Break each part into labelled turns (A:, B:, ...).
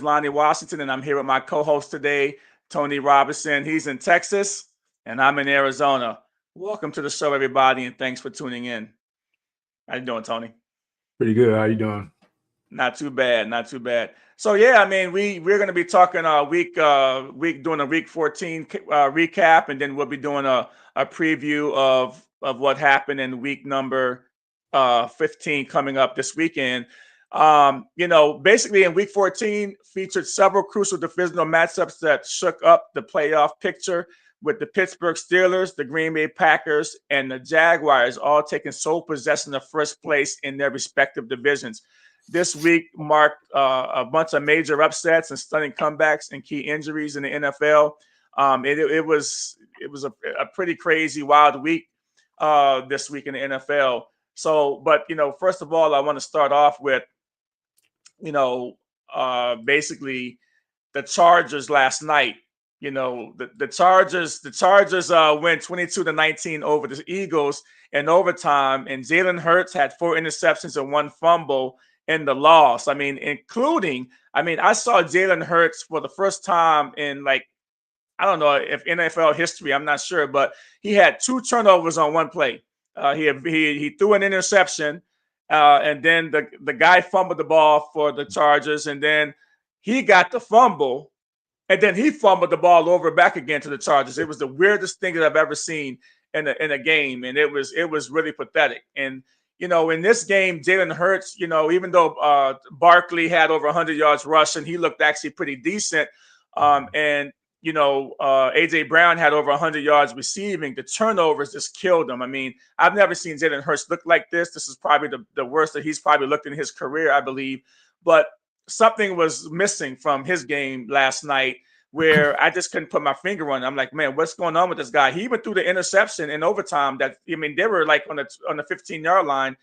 A: Lonnie Washington, and I'm here with my co-host today, Tony Robinson. He's in Texas, and I'm in Arizona. Welcome to the show, everybody, and thanks for tuning in. How you doing, Tony?
B: Pretty good. How you doing?
A: Not too bad, not too bad. So yeah, I mean, we're going to be talking week doing a week 14 recap, and then we'll be doing a preview of what happened in week number 15 coming up this weekend. Basically in week 14 featured several crucial divisional matchups that shook up the playoff picture with the Pittsburgh Steelers, the Green Bay Packers, and the Jaguars all taking sole possession of first place in their respective divisions. This week marked a bunch of major upsets and stunning comebacks and key injuries in the NFL. It was a pretty crazy, wild week this week in the NFL. So, but first of all, I want to start off with basically the Chargers last night. The Chargers win 22-19 over the Eagles in overtime, and Jalen Hurts had 4 interceptions and 1 fumble in the loss. I I saw Jalen Hurts for the first time in I don't know if NFL history, I'm not sure, but he had 2 turnovers on one play. He threw an interception, and then the guy fumbled the ball for the Chargers, and then he got the fumble, and then he fumbled the ball over back again to the Chargers. It was the weirdest thing that I've ever seen in a game, and it was really pathetic. And in this game, Jalen Hurts, even though Barkley had over 100 yards rushing, he looked actually pretty decent. And AJ Brown had over 100 yards receiving. The turnovers just killed him. I mean, I've never seen Jalen Hurts look like this. This is probably the worst that he's probably looked in his career, I believe. But something was missing from his game last night where I just couldn't put my finger on it. I'm like, man, what's going on with this guy? He even threw the interception in overtime they were like on the 15-yard line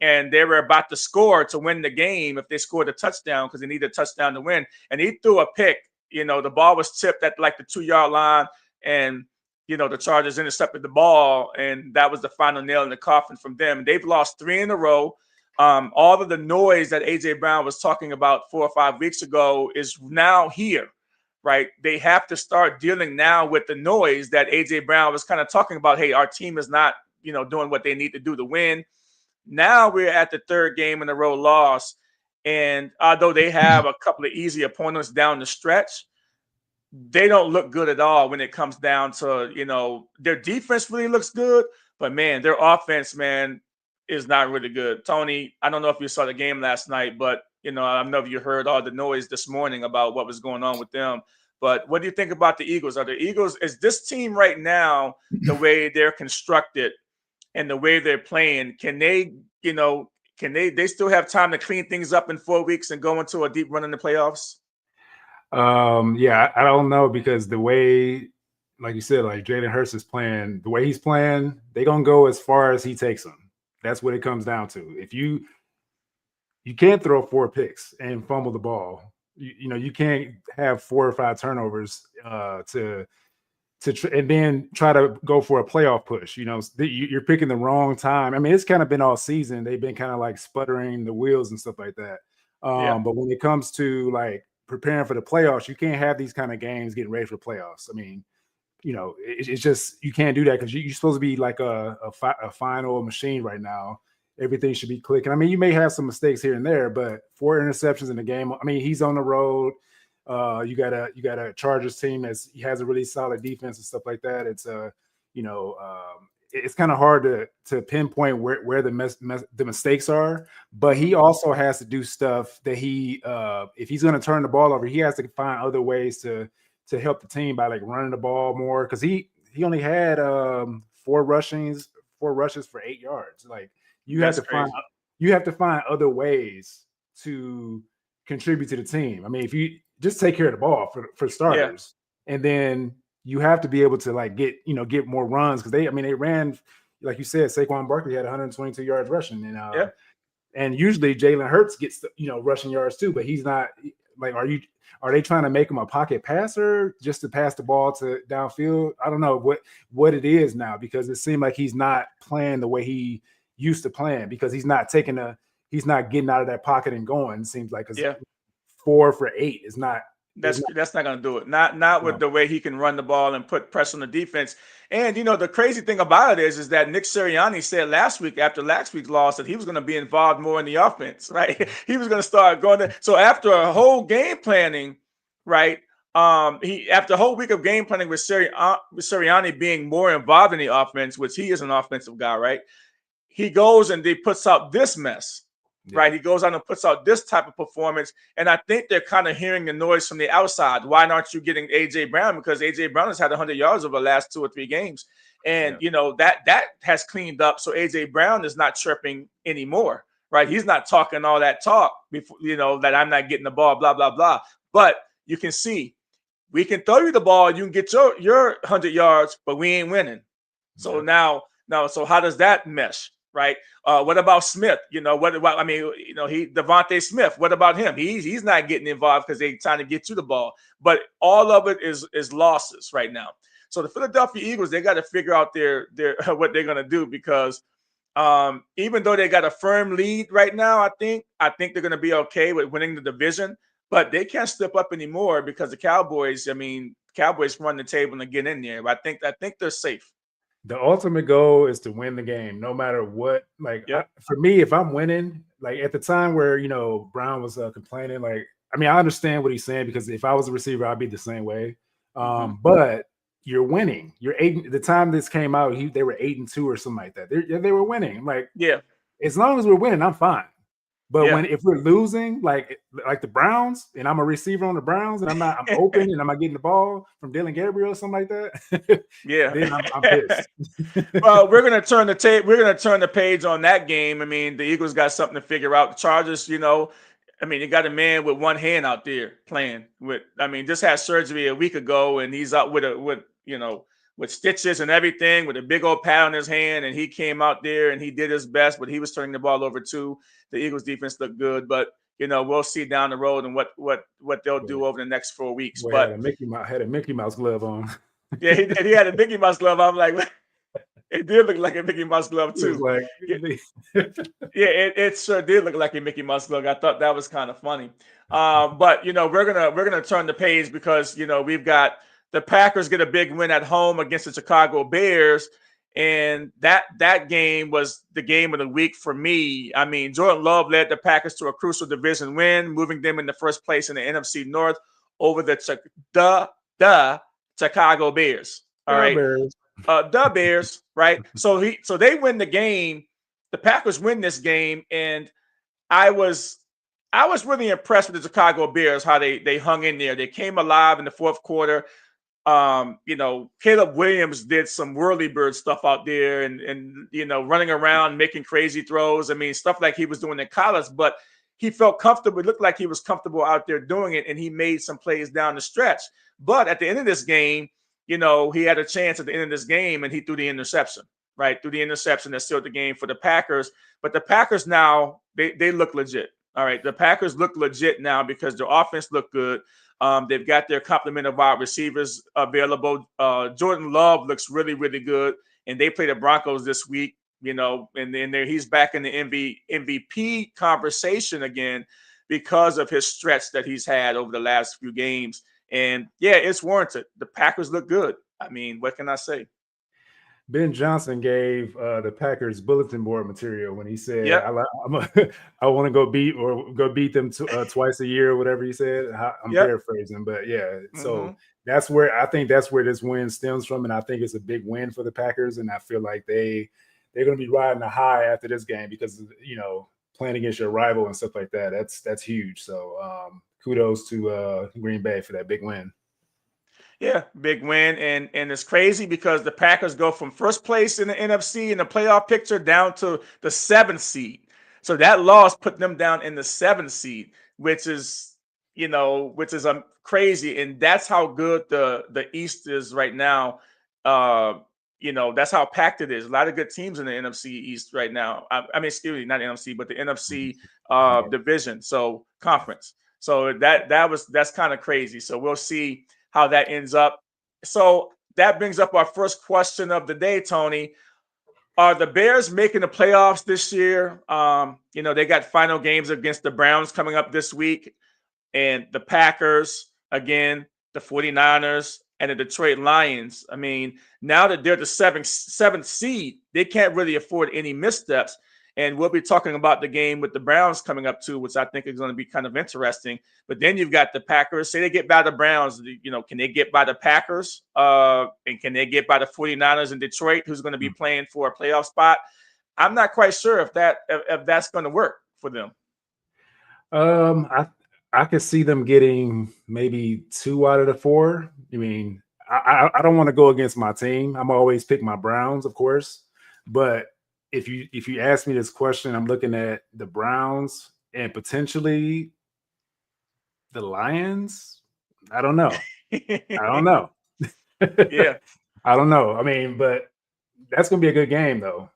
A: and they were about to score to win the game if they scored a touchdown because they needed a touchdown to win. And he threw a pick. The ball was tipped at like the 2-yard line, and the Chargers intercepted the ball, and that was the final nail in the coffin from them. They've lost 3 in a row. All of the noise that AJ Brown was talking about 4 or 5 weeks ago is now here, right? They have to start dealing now with the noise that AJ Brown was kind of talking about. Hey, our team is not, doing what they need to do to win. Now we're at the 3rd game in a row loss. And although they have a couple of easy opponents down the stretch, they don't look good at all when it comes down to, their defense really looks good, but man, their offense, man, is not really good. Tony, I don't know if you saw the game last night, but I don't know if you heard all the noise this morning about what was going on with them. But what do you think about the Eagles? Is this team right now, the way they're constructed and the way they're playing, can they still have time to clean things up in 4 weeks and go into a deep run in the playoffs?
B: Yeah, I don't know, because the way, like you said, like Jalen Hurts is playing, the way he's playing, they're gonna go as far as he takes them. That's what it comes down to. If you can't throw 4 picks and fumble the ball, you can't have 4 or 5 turnovers and then try to go for a playoff push. You're picking the wrong time. I mean, it's kind of been all season. They've been kind of like sputtering the wheels and stuff like that. But when it comes to like preparing for the playoffs, you can't have these kind of games getting ready for the playoffs. I mean, it's just, you can't do that because you're supposed to be like a final machine right now. Everything should be clicking. I mean, you may have some mistakes here and there, but 4 interceptions in the game. I mean, he's on the road. You got a Chargers team that has a really solid defense and stuff like that. It's it's kind of hard to pinpoint where the mistakes are, but he also has to do stuff that if he's going to turn the ball over, he has to find other ways to help the team by like running the ball more, because he only had 4 rushes for 8 yards. Like you have to find other ways to contribute to the team. I mean, if you just take care of the ball for starters, and then you have to be able to like get more runs, because they ran, like you said, Saquon Barkley had 122 yards rushing, and usually Jalen Hurts gets rushing yards too, but he's not. Like, are they trying to make him a pocket passer just to pass the ball to downfield? I don't know what it is now, because it seemed like he's not playing the way he used to playing, because he's not getting out of that pocket and going. It seems like, 4 for 8 is not.
A: That's not going to do it. Not with the way he can run the ball and put pressure on the defense. And the crazy thing about it is that Nick Sirianni said last week after last week's loss that he was going to be involved more in the offense, right? He was going to start going to. So after a whole game planning, right? After a whole week of game planning with Sirianni being more involved in the offense, which he is an offensive guy, right? He goes and he puts out this mess. Right, he goes out and puts out this type of performance, and I think they're kind of hearing the noise from the outside. Why aren't you getting AJ Brown? Because AJ Brown has had 100 yards over the last 2 or 3 games, and that has cleaned up. So AJ Brown is not chirping anymore. Right, he's not talking all that talk before that I'm not getting the ball, blah blah blah. But you can see we can throw you the ball, you can get your 100 yards, but we ain't winning. So now, so how does that mesh? Right. What about Smith? Devontae Smith. What about him? He's not getting involved because they're trying to get you the ball. But all of it is losses right now. So the Philadelphia Eagles, they got to figure out their what they're going to do, because even though they got a firm lead right now, I think they're going to be okay with winning the division. But they can't step up anymore because the Cowboys. Cowboys run the table and get in there. But I think they're safe.
B: The ultimate goal is to win the game, no matter what. For me, if I'm winning, like at the time where Brown was complaining, I understand what he's saying, because if I was a receiver, I'd be the same way. But you're winning. You're 8. The time this came out, they were 8-2 or something like that. They were winning. As long as we're winning, I'm fine. But if we're losing, like the Browns, and I'm a receiver on the Browns, and I'm open and I'm not getting the ball from Dylan Gabriel or something like that, then I'm pissed.
A: Well, we're gonna turn the tape. We're gonna turn the page on that game. The Eagles got something to figure out. The Chargers, you got a man with one hand out there playing with. Just had surgery a week ago, and he's out with stitches and everything, with a big old pad on his hand, and he came out there and he did his best, but he was turning the ball over too. The Eagles defense looked good, but we'll see down the road and what they'll do over the next 4 weeks. But
B: had a Mickey Mouse glove on.
A: Yeah, he did. He had a Mickey Mouse glove. I'm like, it did look like a Mickey Mouse glove too. It sure did look like a Mickey Mouse glove. I thought that was kind of funny. But we're gonna turn the page, because we've got the Packers get a big win at home against the Chicago Bears. And that game was the game of the week for me. Jordan Love led the Packers to a crucial division win, moving them in the first place in the NFC North over the Chicago Bears. All right, the Bears, right? So they win the game. The Packers win this game, and I was really impressed with the Chicago Bears, how they hung in there. They came alive in the fourth quarter. Caleb Williams did some whirly-bird stuff out there and running around, making crazy throws. Stuff like he was doing in college, but he felt comfortable. It looked like he was comfortable out there doing it, and he made some plays down the stretch. But at the end of this game, he had a chance at the end of this game, and he threw the interception, right? Threw the interception that sealed the game for the Packers. But the Packers now, they look legit. All right, the Packers look legit now because their offense looked good. They've got their complement of wide receivers available. Jordan Love looks really, really good, and they play the Broncos this week. And then he's back in the MVP conversation again because of his stretch that he's had over the last few games. And it's warranted. The Packers look good. What can I say?
B: Ben Johnson gave the Packers bulletin board material when he said, I want to go beat them twice a year, or whatever he said. I'm paraphrasing, but so that's where this win stems from, and I think it's a big win for the Packers, and I feel like they're going to be riding a high after this game, because playing against your rival and stuff like that, that's huge. So kudos to Green Bay for that big win.
A: Yeah, big win. And it's crazy because the Packers go from first place in the NFC in the playoff picture down to the 7th seed. So that loss put them down in the 7th seed, which is crazy. And that's how good the East is right now. That's how packed it is. A lot of good teams in the NFC East right now. Excuse me, not NFC, but the NFC division. So conference. So that's kind of crazy. So we'll see how that ends up. So that brings up our first question of the day, Tony. Are the Bears making the playoffs this year? They got final games against the Browns coming up this week. and the Packers, again, the 49ers, and the Detroit Lions. I mean, now that they're the seventh seed, they can't really afford any missteps. And we'll be talking about the game with the Browns coming up too, which I think is going to be kind of interesting. But then you've got the Packers. Say they get by the Browns, can they get by the Packers? And can they get by the 49ers in Detroit, who's going to be playing for a playoff spot? I'm not quite sure if that's going to work for them.
B: I could see them getting maybe 2 out of the 4. I mean, I don't want to go against my team. I'm always pick my Browns, of course. But if you ask me this question, I'm looking at the Browns and potentially the Lions. I don't know.
A: Yeah.
B: I don't know. I mean, but that's gonna be a good game though.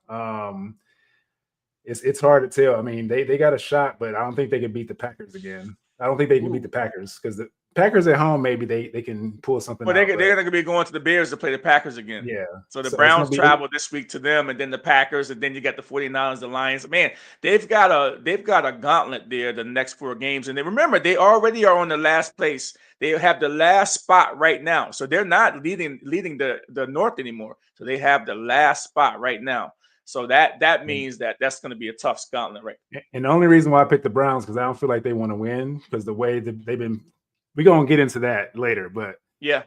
B: It's hard to tell. I mean, they got a shot, but I don't think they can beat the Packers again. I don't think they can beat the Packers because the Packers at home, maybe they can pull something out.
A: They're going to be going to the Bears to play the Packers again.
B: Yeah.
A: So the Browns travel this week to them, and then the Packers, and then you got the 49ers, the Lions. Man, they've got a gauntlet there the next 4 games. And remember, they already are on the last place. They have the last spot right now. So they're not leading the North anymore. So they have the last spot right now. So that means that's going to be a tough gauntlet, right?
B: And the only reason why I picked the Browns because I don't feel like they want to win because the way that they've been. We're gonna get into that later, but
A: yeah,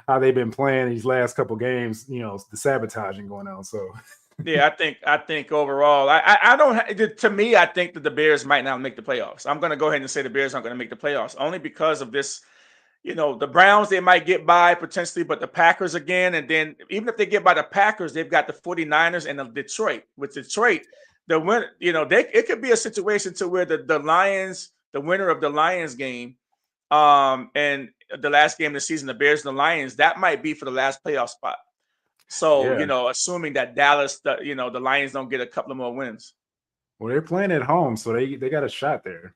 B: how they've been playing these last couple games, the sabotaging going on. So
A: yeah, I think overall, I don't. To me, I think that the Bears might not make the playoffs. I'm gonna go ahead and say the Bears aren't gonna make the playoffs only because of this. The Browns, they might get by potentially, but the Packers again, and then even if they get by the Packers, they've got the 49ers and the Detroit. With Detroit, the win, it could be a situation to where the Lions, the winner of the Lions game. And the last game of the season, the Bears and the Lions, that might be for the last playoff spot. So, assuming that Dallas, the Lions don't get a couple of more wins.
B: Well, they're playing at home, so they got a shot there.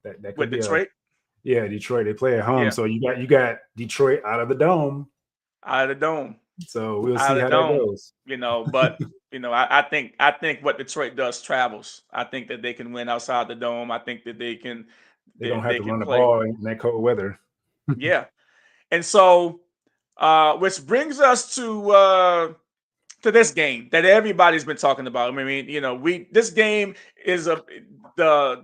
B: That could
A: with
B: be
A: Detroit.
B: Detroit. They play at home, so you got Detroit out of the dome.
A: Out of the dome.
B: So we'll see how that goes.
A: But I think what Detroit does travels. I think that they can win outside the dome. I think that they can.
B: They don't have to run the ball in that cold weather.
A: Yeah. And so, which brings us to this game that everybody's been talking about. I mean, this game is the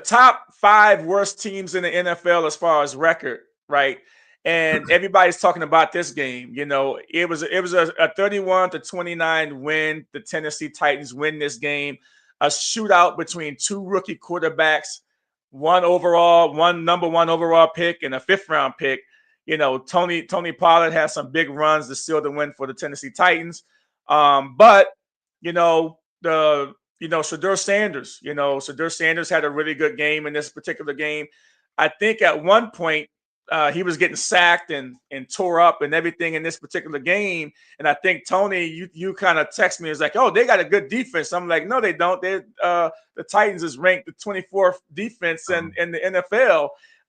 A: top 5 worst teams in the NFL as far as record, right? And everybody's talking about this game. It was a 31-29 win. The Tennessee Titans win this game. A shootout between 2 rookie quarterbacks. One number 1 overall pick and a 5th round pick. Tony Pollard has some big runs to seal the win for the Tennessee Titans. But Shedeursanders had a really good game in this particular game. I think at one point he was getting sacked and tore up and everything in this particular game. And I think Tony, you kind of text me, it's like, oh, they got a good defense. I'm like, no, they don't. The Titans is ranked the 24th defense in the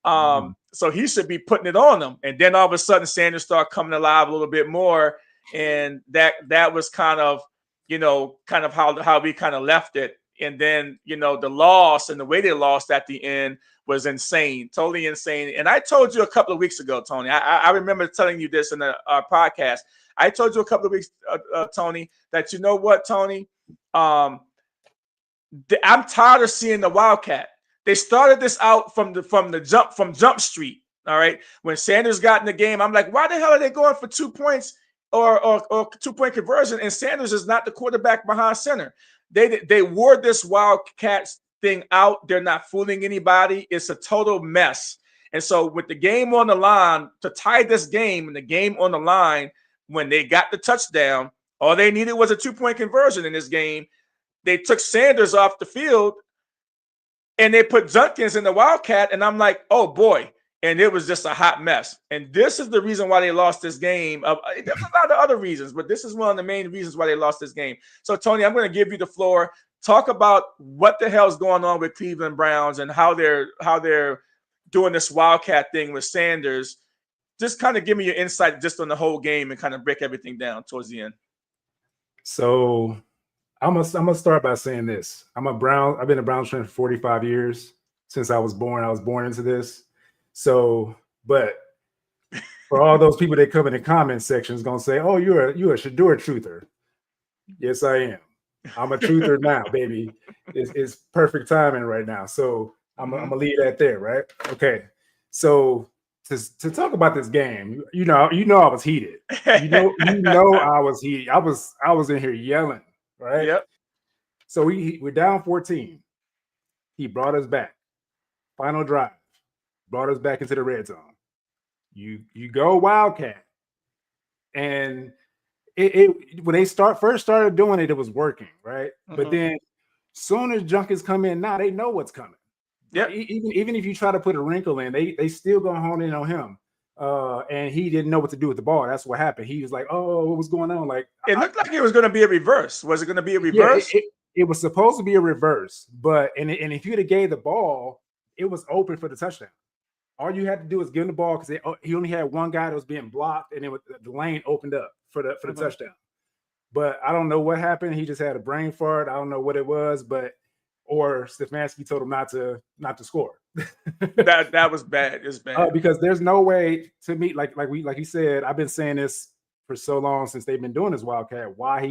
A: NFL. So he should be putting it on them. And then all of a sudden Sanders started coming alive a little bit more. And that was kind of how we kind of left it. And then, the loss and the way they lost at the end was insane, totally insane. And I told you a couple of weeks ago, Tony, I remember telling you this in our podcast. I told you a couple of weeks, Tony, that you know what, Tony, I'm tired of seeing the Wildcat. They started this out from Jump Street. All right. When Sanders got in the game, I'm like, why the hell are they going for 2 points or 2-point conversion? And Sanders is not the quarterback behind center. They wore this Wildcats thing out. They're not fooling anybody. It's a total mess. And so with the game on the line, to tie this game and the game on the line, when they got the touchdown, all they needed was a 2-point conversion in this game. They took Sanders off the field and they put Junkins in the Wildcat. And I'm like, oh boy. And it was just a hot mess. And this is the reason why they lost this game. There's a lot of other reasons, but this is one of the main reasons why they lost this game. So, Tony, I'm going to give you the floor. Talk about what the hell is going on with Cleveland Browns and how they're doing this Wildcat thing with Sanders. Just kind of give me your insight just on the whole game and kind of break everything down towards the end.
B: So I'm gonna start by saying this. I've been a Browns fan for 45 years. since I was born into this. So, but for all those people that come in the comment sections gonna say, "Oh, you're a Shedeur truther." Yes, I am. I'm a truther now, baby. It's perfect timing right now. So I'm gonna leave that there, right? Okay. So to talk about this game, you know I was heated. You know I was heated. I was in here yelling, right?
A: Yep.
B: So we're down 14. He brought us back. Final drive. Brought us back into the red zone. You go Wildcat. And it when they first started doing it, it was working, right? But then soon as junkies come in, now they know what's coming.
A: Yep.
B: Even if you try to put a wrinkle in, they still gonna hone in on him. And he didn't know what to do with the ball. That's what happened. He was like, "Oh, what was going on?" Like
A: it looked like it was going to be a reverse. Was it going to be a reverse?
B: Yeah, it was supposed to be a reverse, but and if you'd have gave the ball, it was open for the touchdown. All you had to do was give him the ball because he only had one guy that was being blocked, and the lane opened up for the touchdown. But I don't know what happened. He just had a brain fart. I don't know what it was, or Stefanski told him not to score.
A: that was bad. It's bad
B: because there's no way to me. Like you said, I've been saying this for so long since they've been doing this Wildcat. Why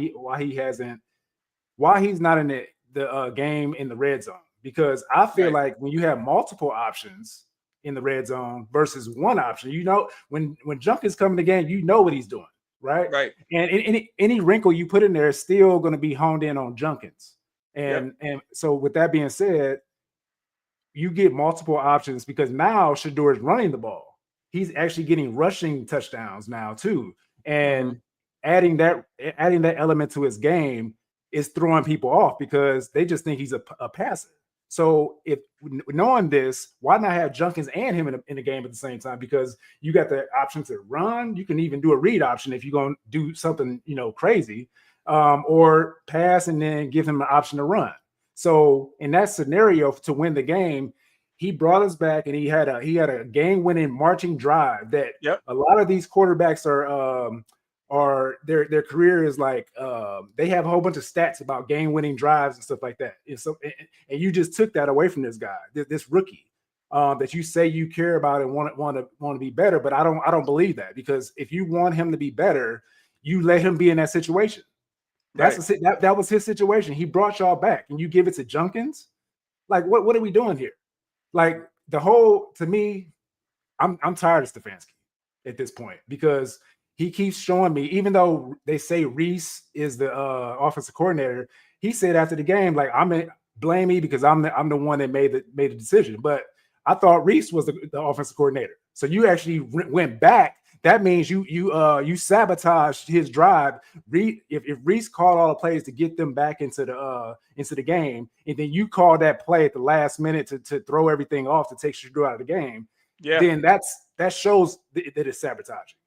B: he's not in the game in the red zone? Because I feel like when you have multiple options in the red zone versus one option, when Junkins come in the game, you know what he's doing, right?
A: Right.
B: And any wrinkle you put in there is still going to be honed in on Junkins. And so with that being said, you get multiple options because now Shedeur is running the ball. He's actually getting rushing touchdowns now too. And adding that element to his game is throwing people off because they just think he's a passer. So if knowing this, why not have Junkins and him in the game at the same time? Because you got the option to run. You can even do a read option if you're going to do something, crazy, or pass and then give him an option to run. So in that scenario to win the game, he brought us back and he had a game-winning marching drive that a lot of these quarterbacks are their career is like they have a whole bunch of stats about game-winning drives and stuff like that. And you just took that away from this guy, this rookie, that you say you care about and want to be better. But I don't believe that, because if you want him to be better, you let him be in that situation. That was his situation. He brought y'all back, and you give it to Junkins. Like what are we doing here? Like to me, I'm tired of Stefanski at this point, because he keeps showing me, even though they say Reese is the offensive coordinator, he said after the game, like, blame me because I'm the one that made the decision. But I thought Reese was the offensive coordinator. So you actually went back. That means you sabotaged his drive. If Reese called all the plays to get them back into the game, and then you call that play at the last minute to throw everything off to take Shedeur out of the game, then that shows that it's sabotaging.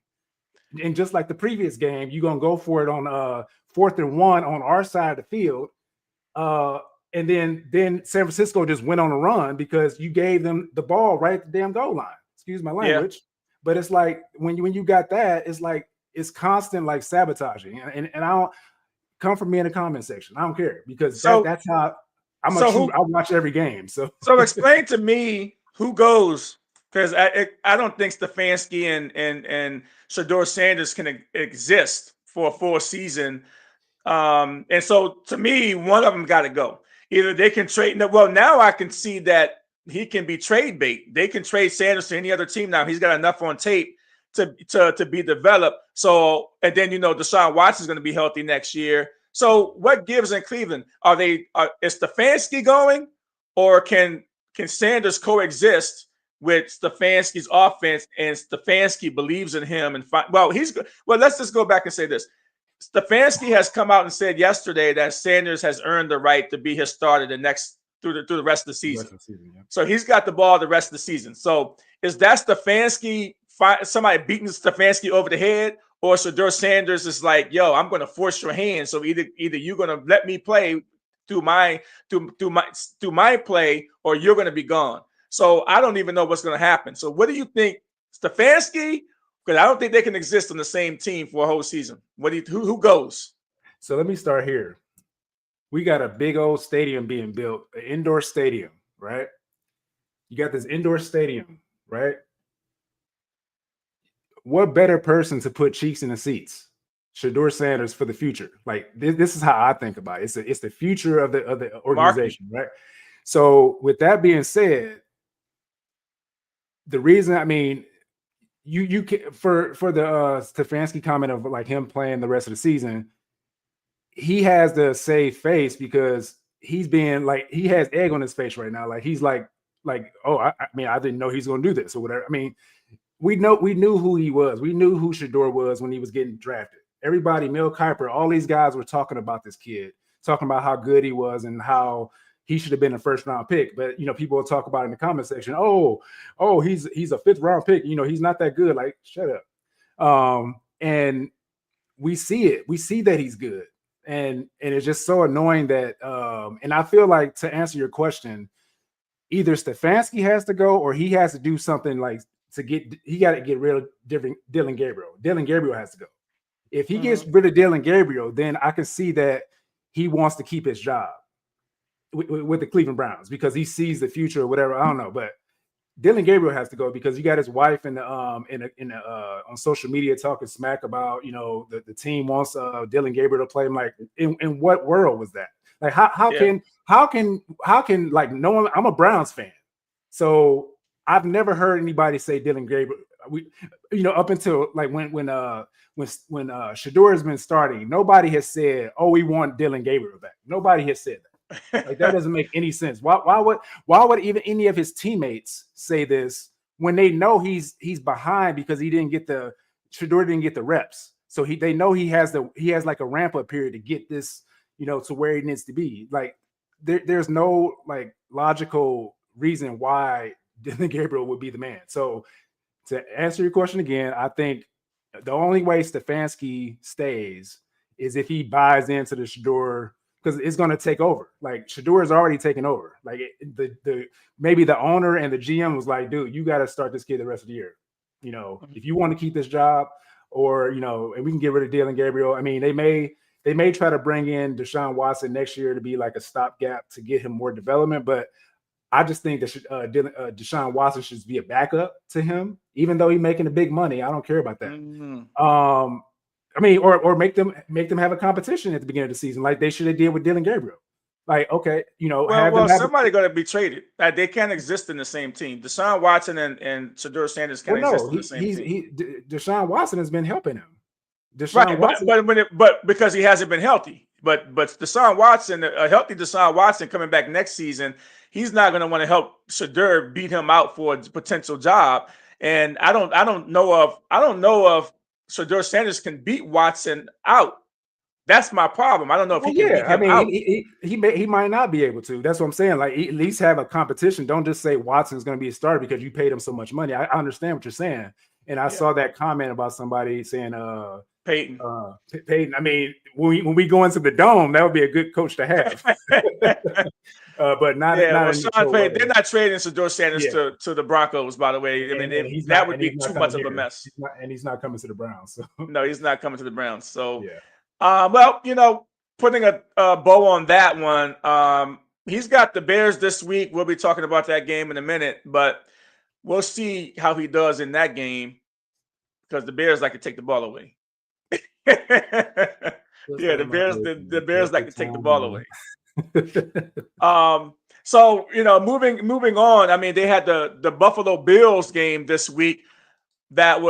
B: And just like the previous game, you're gonna go for it on 4th and 1 on our side of the field, and then San Francisco just went on a run because you gave them the ball right at the damn goal line. Excuse my language. Yeah. But it's like when you got that, it's like it's constant like sabotaging. And I don't come from me in the comment section. I don't care, because that's how I watch every game. So
A: explain to me who goes, because I don't think Stefanski and Shedeursanders can exist for a full season. And so to me, one of them got to go. Either they can trade. Well, now I can see that he can be trade bait. They can trade Sanders to any other team now. He's got enough on tape to be developed. So, and then Deshaun Watson is going to be healthy next year. So what gives in Cleveland? Is Stefanski going, or can Sanders coexist with Stefanski's offense, and Stefanski believes in him? And let's just go back and say this. Stefanski has come out and said yesterday that Sanders has earned the right to be his starter through the rest of the season. So he's got the ball the rest of the season. So is that Stefanski, somebody beating Stefanski over the head, or Shedeursanders is like, yo, I'm going to force your hand. So either you're going to let me play through my play, or you're going to be gone. So I don't even know what's going to happen. So what do you think, Stefanski? Because I don't think they can exist on the same team for a whole season. Who goes?
B: So let me start here. We got a big old stadium being built, an indoor stadium, right? You got this indoor stadium, right? What better person to put cheeks in the seats? Shedeursanders for the future. Like this is how I think about it. It's the future of the organization, right? So with that being said, the reason, I mean, you can for the Stefanski comment of like him playing the rest of the season, he has the save face because he's being like, he has egg on his face right now. Like he's like, oh, I mean, I didn't know he's going to do this or whatever. I mean, we knew who he was. We knew who Shedeur was when he was getting drafted. Everybody, Mel Kiper, all these guys were talking about this kid, talking about how good he was and how he should have been a first round pick. But people will talk about it in the comment section. Oh, he's a fifth round pick. He's not that good. Like, shut up. And we see it. We see that he's good. And it's just so annoying that and I feel like, to answer your question, either Stefanski has to go or he has to do something like he got to get rid of Dillon Gabriel. Dillon Gabriel has to go. If he gets rid of Dillon Gabriel, then I can see that he wants to keep his job with the Cleveland Browns because he sees the future or whatever. I don't know, but Dillon Gabriel has to go because you got his wife in the on social media talking smack about the team wants Dillon Gabriel to play. I'm like, in what world was that? Like how can like no one? I'm a Browns fan, so I've never heard anybody say Dillon Gabriel. Up until like when Shedeur has been starting, nobody has said, "Oh, we want Dillon Gabriel back." Nobody has said that. Like that doesn't make any sense. Why would even any of his teammates say this when they know he's behind because Shedeur didn't get the reps. So they know he has like a ramp up period to get this, to where he needs to be. Like there's no like logical reason why Dillon Gabriel would be the man. So to answer your question again, I think the only way Stefanski stays is if he buys into the Shedeur, because it's going to take over. Like Shedeur is already taken over. Like maybe the owner and the GM was like, dude, you got to start this kid the rest of the year. If you want to keep this job, or and we can get rid of Dillon Gabriel. I mean, they may try to bring in Deshaun Watson next year to be like a stopgap to get him more development, but I just think that Deshaun Watson should be a backup to him, even though he's making the big money. I don't care about that. I mean, or make them have a competition at the beginning of the season, like they should have did with Dillon Gabriel. Like, okay,
A: somebody got to be traded. They can't exist in the same team. Deshaun Watson and Shedeursanders can't exist in the same team.
B: Deshaun Watson has been helping him.
A: But because he hasn't been healthy. But Deshaun Watson, a healthy Deshaun Watson coming back next season, he's not going to want to help Shedeur beat him out for a potential job. And I don't know of Shedeursanders can beat Watson out. That's my problem. I don't know if he can beat him out.
B: He might not be able to. That's what I'm saying. Like, at least have a competition. Don't just say Watson's going to be a starter because you paid him so much money. I understand what you're saying. And I saw that comment about somebody saying
A: Peyton.
B: Peyton. I mean, when we go into the dome, that would be a good coach to have. But not
A: Sean Payton. They're not trading Shedeursanders to the Broncos, by the way. I mean, that would be too much of a mess.
B: He's not coming to the Browns. So.
A: No, he's not coming to the Browns. So, well, putting a bow on that one, he's got the Bears this week. We'll be talking about that game in a minute, but we'll see how he does in that game because the Bears like to take the ball away. The Bears like to take the ball away. So moving on. I mean, they had the Buffalo Bills game this week. That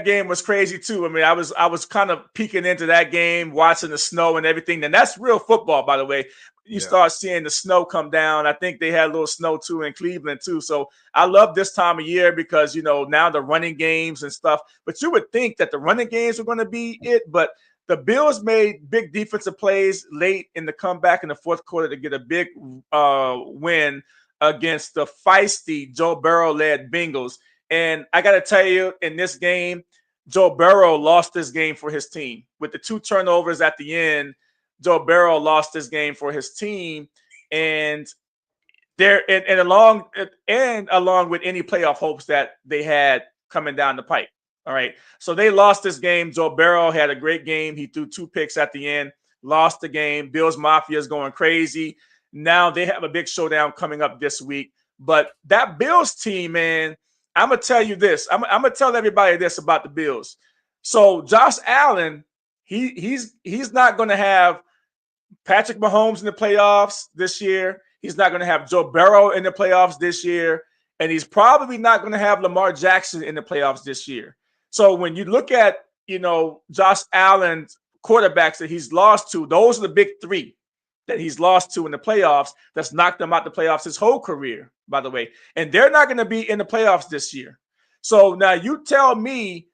A: game was crazy too. I mean, I was kind of peeking into that game, watching the snow and everything. And that's real football, by the way. You start seeing the snow come down. I think they had a little snow too in Cleveland too. So I love this time of year because now the running games and stuff. But you would think that the running games were going to be it, but the Bills made big defensive plays late in the comeback in the fourth quarter to get a big win against the feisty Joe Burrow-led Bengals. And I got to tell you, in this game, Joe Burrow lost this game for his team. With the 2 turnovers at the end, Joe Burrow lost this game for his team. And along with any playoff hopes that they had coming down the pipe. All right. So they lost this game. Joe Burrow had a great game. He threw 2 picks at the end, lost the game. Bills Mafia is going crazy. Now they have a big showdown coming up this week. But that Bills team, man, I'm gonna tell you this. I'm gonna tell everybody this about the Bills. So Josh Allen, he's not gonna have Patrick Mahomes in the playoffs this year. He's not going to have Joe Burrow in the playoffs this year. And he's probably not going to have Lamar Jackson in the playoffs this year. So when you look at, Josh Allen's quarterbacks that he's lost to, those are the big three that he's lost to in the playoffs that's knocked him out the playoffs his whole career, by the way. And they're not going to be in the playoffs this year. So now you tell me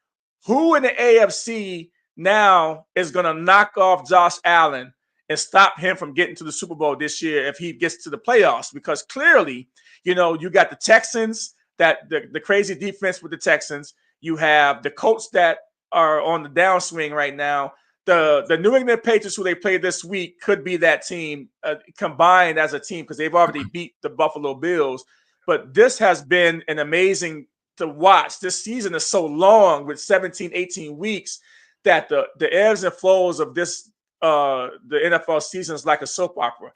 A: who in the AFC now is going to knock off Josh Allen and stop him from getting to the Super Bowl this year if he gets to the playoffs. Because clearly, you got the Texans, that the crazy defense with the Texans. You have the Colts that are on the downswing right now. The New England Patriots, who they play this week, could be that team combined as a team because they've already beat the Buffalo Bills. But this has been an amazing to watch. This season is so long with 17, 18 weeks that the ebbs and flows of this the NFL season is like a soap opera.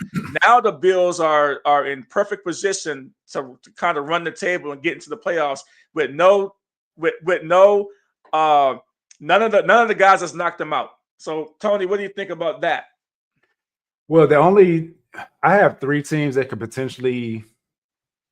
A: Now the Bills are in perfect position to kind of run the table and get into the playoffs with none of the guys that's knocked them out. So Tony, what do you think about that?
B: Well, I have three teams that could potentially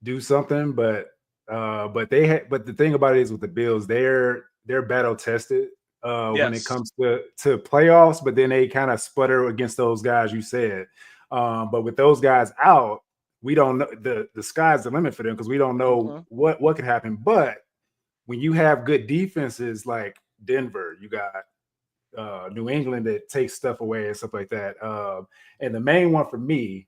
B: do something, but the thing about it is with the Bills, they're battle tested. When it comes to playoffs, but then they kind of sputter against those guys you said. But with those guys out, we don't know, the sky's the limit for them because we don't know what could happen. But when you have good defenses like Denver, you got New England that takes stuff away and stuff like that. And the main one for me,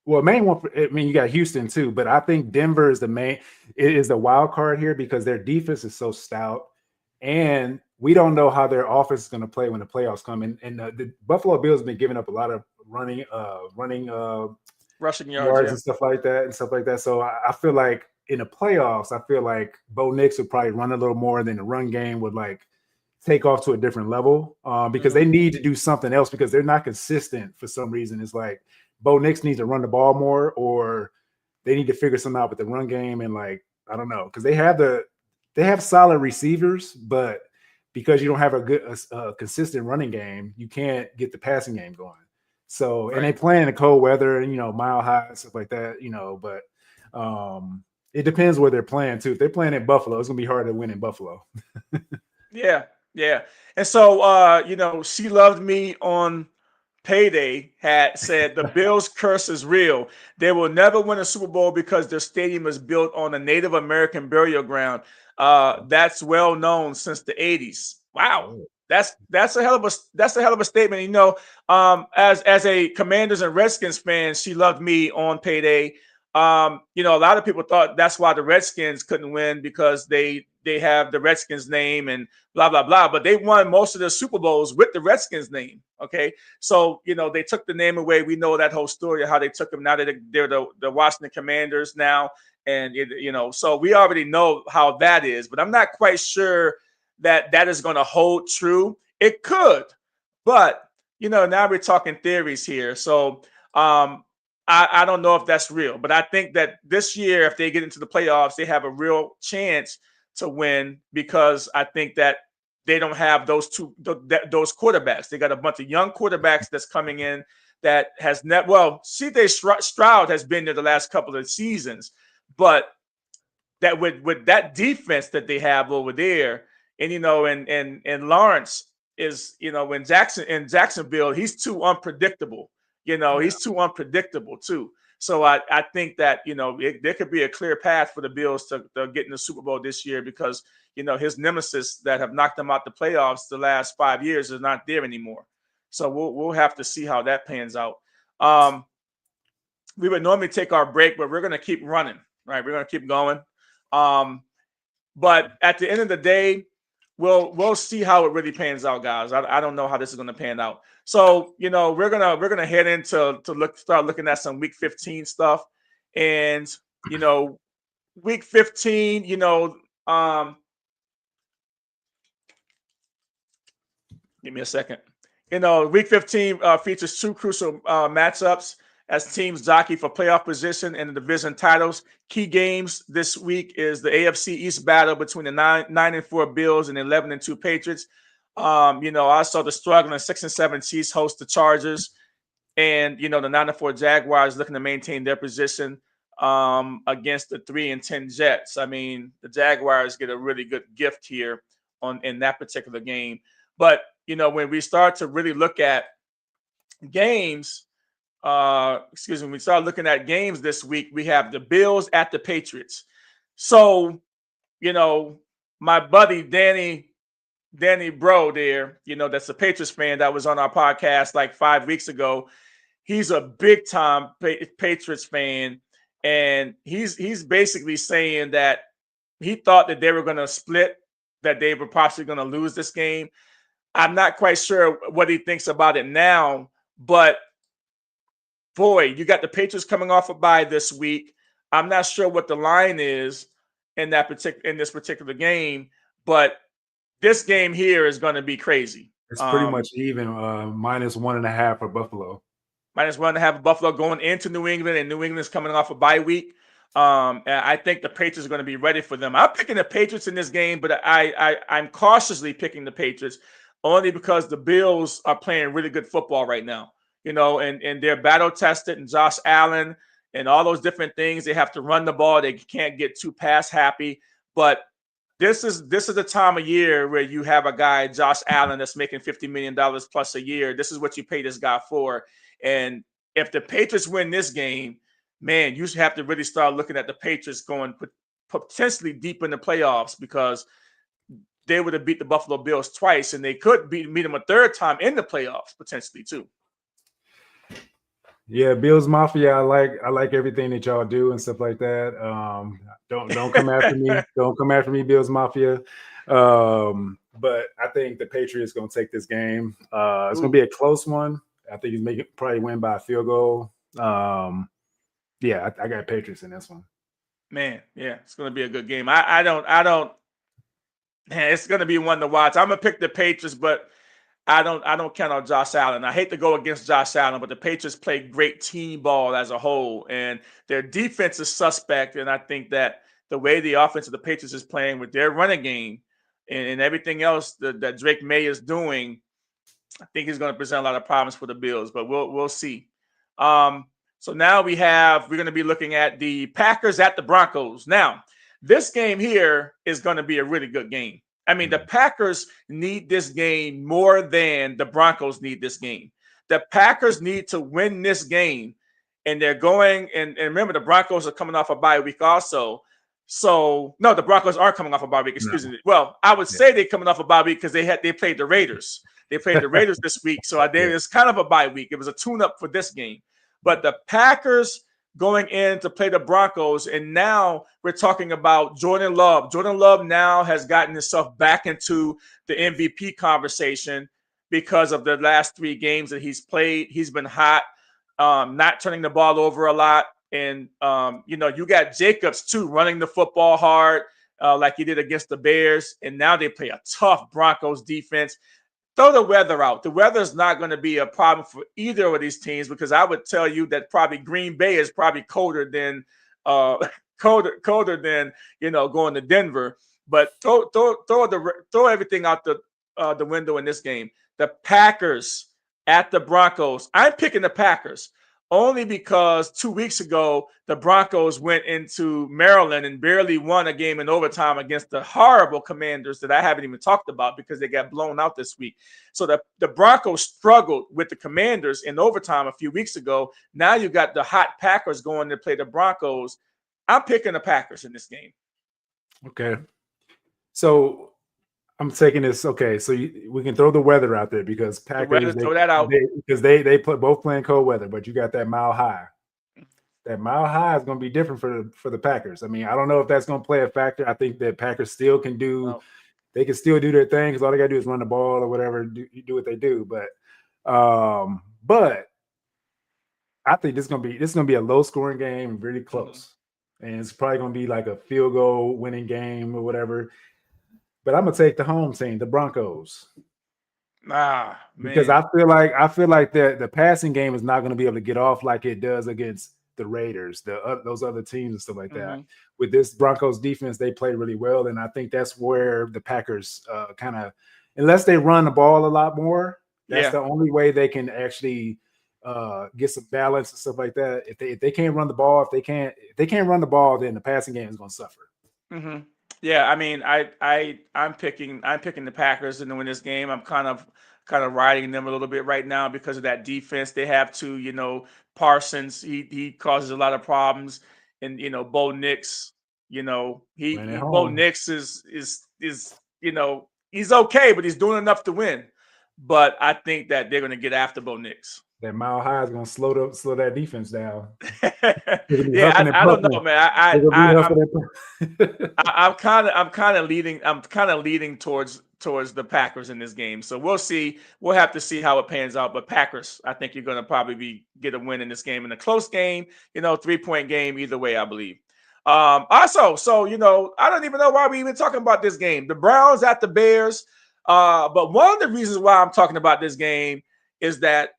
B: you got Houston too, but I think Denver is the wild card here because their defense is so stout. And we don't know how their offense is going to play when the playoffs come. And the Buffalo Bills have been giving up a lot of rushing yards and stuff like that. So I feel like in the playoffs, I feel like Bo Nix would probably run a little more than the run game would like take off to a different level because they need to do something else because they're not consistent for some reason. It's like Bo Nix needs to run the ball more or they need to figure something out with the run game. And like, I don't know, because they have solid receivers, but because you don't have a consistent running game, you can't get the passing game going. So, and they play in the cold weather and, mile high and stuff like that, but it depends where they're playing too. If they're playing in Buffalo, it's going to be hard to win in Buffalo.
A: Yeah. And so, She Loved Me on Payday had said the Bills curse is real. They will never win a Super Bowl because their stadium is built on a Native American burial ground. That's well known since the 80s. Wow. That's a hell of a statement. As a Commanders and Redskins fan, She Loved Me on Payday. A lot of people thought that's why the Redskins couldn't win because they have the Redskins name and blah, blah, blah. But they won most of the Super Bowls with the Redskins name. Okay. So, they took the name away. We know that whole story of how they took them. Now that they're the Washington Commanders now. And, so we already know how that is. But I'm not quite sure that is going to hold true. It could. But, now we're talking theories here. So, I don't know if that's real, but I think that this year, if they get into the playoffs, they have a real chance to win because I think that they don't have those quarterbacks. They got a bunch of young quarterbacks that's coming in that has C.J. Stroud has been there the last couple of seasons, but that with that defense that they have over there, and and Lawrence is in Jacksonville, he's too unpredictable. He's too unpredictable too. So I think that, there could be a clear path for the Bills to get in the Super Bowl this year because, his nemesis that have knocked them out the playoffs the last 5 years is not there anymore. So we'll have to see how that pans out. We would normally take our break, but we're going to keep running, right? We're going to keep going. But at the end of the day, we'll see how it really pans out, guys. I don't know how this is going to pan out. So, we're gonna head into start looking at some week 15 stuff. And, week 15, give me a second. Week 15 features two crucial matchups. as teams jockey for playoff position and the division titles. Key games this week is the AFC East battle between the 9-4 Bills and 11-2 Patriots. I saw the struggling 6-7 Chiefs host the Chargers, and the 9-4 Jaguars looking to maintain their position against the 3-10 Jets. I mean, the Jaguars get a really good gift here in that particular game. But when we start to really look at games, when we start looking at games this week, we have the Bills at the Patriots. So, my buddy Danny Bro there, that's a Patriots fan that was on our podcast like 5 weeks ago. He's a big time Patriots fan, and he's basically saying that he thought that they were going to split, that they were possibly going to lose this game. I'm not quite sure what he thinks about it now, but boy, you got the Patriots coming off a bye this week. I'm not sure what the line is in this particular game, but this game here is going to be crazy.
B: It's pretty much even, -1.5 for Buffalo.
A: -1.5 for Buffalo going into New England, and New England's coming off a bye week. And I think the Patriots are going to be ready for them. I'm picking the Patriots in this game, but I'm cautiously picking the Patriots only because the Bills are playing really good football right now. And they're battle tested, and Josh Allen and all those different things. They have to run the ball. They can't get too pass happy. But this is the time of year where you have a guy, Josh Allen, that's making $50 million plus a year. This is what you pay this guy for. And if the Patriots win this game, man, you have to really start looking at the Patriots going potentially deep in the playoffs, because they would have beat the Buffalo Bills twice, and they could meet them a third time in the playoffs potentially too.
B: Yeah, Bills Mafia. I like everything that y'all do and stuff like that. Don't come after me. Don't come after me, Bills Mafia. But I think the Patriots going to take this game. It's going to be a close one. I think he's probably win by a field goal. Yeah, I got Patriots in this one.
A: Man, yeah, it's going to be a good game. I don't. Man, it's going to be one to watch. I'm going to pick the Patriots, but I don't count on Josh Allen. I hate to go against Josh Allen, but the Patriots play great team ball as a whole, and their defense is suspect. And I think that the way the offense of the Patriots is playing with their running game and everything else that Drake May is doing, I think he's going to present a lot of problems for the Bills. But we'll see. So now we're going to be looking at the Packers at the Broncos. Now, this game here is going to be a really good game. I mean, the Packers need this game more than the Broncos need this game. The Packers need to win this game, and they're going. And remember, the Broncos are coming off a bye week also. So no, the Broncos aren't coming off a bye week. Excuse me. Well, I would say they're coming off a bye week because they played the Raiders. They played the Raiders this week, so it's kind of a bye week. It was a tune-up for this game. But the Packers going in to play the Broncos, and now we're talking about Jordan Love. Jordan Love now has gotten himself back into the MVP conversation because of the last 3 games that he's played. He's been hot, not turning the ball over a lot. And, you got Jacobs, too, running the football hard like he did against the Bears. And now they play a tough Broncos defense. Throw the weather out. The weather is not going to be a problem for either of these teams, because I would tell you that probably Green Bay is probably colder than going to Denver. But throw everything out the window in this game. The Packers at the Broncos. I'm picking the Packers only because 2 weeks ago the Broncos went into Maryland and barely won a game in overtime against the horrible Commanders that I haven't even talked about because they got blown out this week. So the Broncos struggled with the Commanders in overtime a few weeks ago. Now you got the hot Packers going to play the Broncos. I'm picking the Packers in this game.
B: Okay. So I'm taking this. Okay, so we can throw the weather out there because Packers
A: throw that out
B: because they both playing cold weather, but you got that mile high. That mile high is going to be different for the Packers. I mean, I don't know if that's going to play a factor. I think that Packers still can do. They can still do their thing because all they got to do is run the ball or whatever. Do what they do, but I think this is going to be a low scoring game, really close, and it's probably going to be like a field goal winning game or whatever. But I'm going to take the home team, the Broncos. Because
A: Man.
B: I feel like the passing game is not going to be able to get off like it does against the Raiders, those other teams and stuff like that. With this Broncos defense, they played really well, and I think that's where the Packers kind of, unless they run the ball a lot more, that's the only way they can actually get some balance and stuff like that. If they can't run the ball, if they can't run the ball, then the passing game is going to suffer.
A: Yeah, I mean, I'm picking the Packers to win this game. I'm kind of riding them a little bit right now because of that defense they have to. Parsons, he causes a lot of problems, and Bo Nix, Bo Nix is he's okay, but he's doing enough to win. But I think that they're going to get after Bo Nix.
B: That Mile High is going to slow that defense down.
A: Yeah, I don't know, man. I'm kind of leading towards the Packers in this game. So we'll see. We'll have to see how it pans out. But Packers, I think you're going to probably get a win in this game, in a close game. 3-point game either way, I believe. Also, so I don't even know why we even talking about this game. The Browns at the Bears. But one of the reasons why I'm talking about this game is that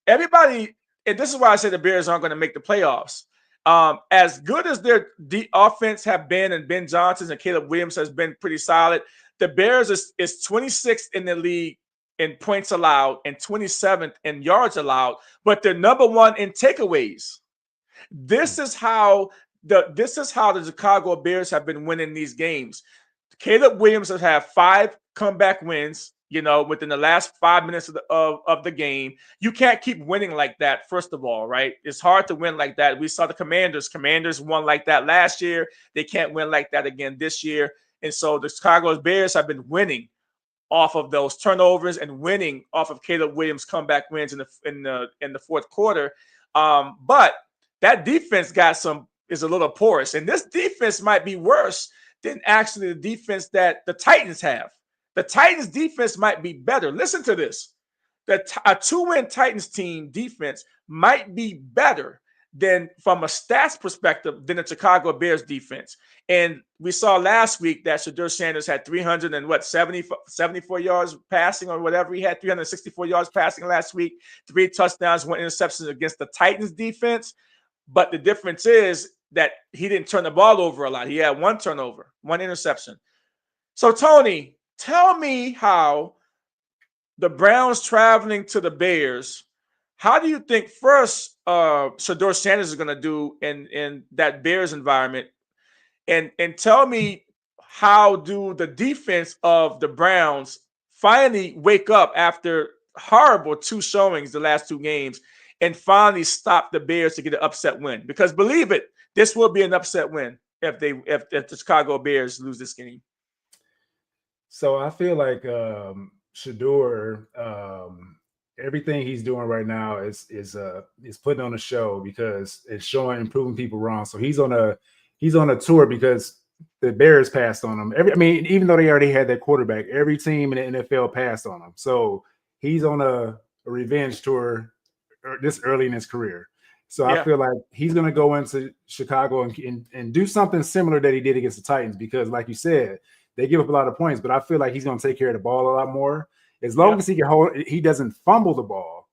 A: everybody, and this is why I say the Bears aren't going to make the playoffs. As good as their offense have been, and Ben Johnson and Caleb Williams has been pretty solid, the Bears is 26th in the league in points allowed and 27th in yards allowed, but they're number one in takeaways. This is how the Chicago Bears have been winning these games. Caleb Williams has had 5 comeback wins, within the last 5 minutes of the game. You can't keep winning like that, first of all, right? It's hard to win like that. We saw the Commanders. Commanders won like that last year. They can't win like that again this year. And so the Chicago Bears have been winning off of those turnovers and winning off of Caleb Williams' comeback wins in the fourth quarter. But that defense is a little porous. And this defense might be worse than actually the defense that the Titans have. The Titans defense might be better. Listen to this. A 2-win Titans team defense might be better than, from a stats perspective, than the Chicago Bears defense. And we saw last week that Shedeursanders had 74 yards passing or whatever. He had 364 yards passing last week, 3 touchdowns, 1 interception against the Titans defense. But the difference is that he didn't turn the ball over a lot. He had 1 turnover, 1 interception. So, Tony, tell me how the Browns traveling to the Bears, how do you think first Shedeursanders is going to do in that Bears environment? And tell me, how do the defense of the Browns finally wake up after horrible 2 showings the last 2 games and finally stop the Bears to get an upset win? Because believe it, this will be an upset win if the Chicago Bears lose this game.
B: So I feel like Shedeur, everything he's doing right now is putting on a show, because it's proving people wrong. So he's on a tour because the Bears passed on him. Even though they already had their quarterback, every team in the NFL passed on him. So he's on a revenge tour this early in his career. So I feel like he's going to go into Chicago and do something similar that he did against the Titans, because, like you said, they give up a lot of points, but I feel like he's going to take care of the ball a lot more. As long as he doesn't fumble the ball.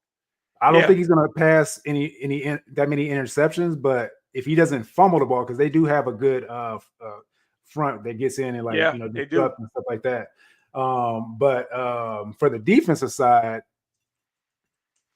B: I don't think he's going to pass that many interceptions, but if he doesn't fumble the ball, because they do have a good front that gets in and
A: they do
B: and stuff like that. But for the defensive side,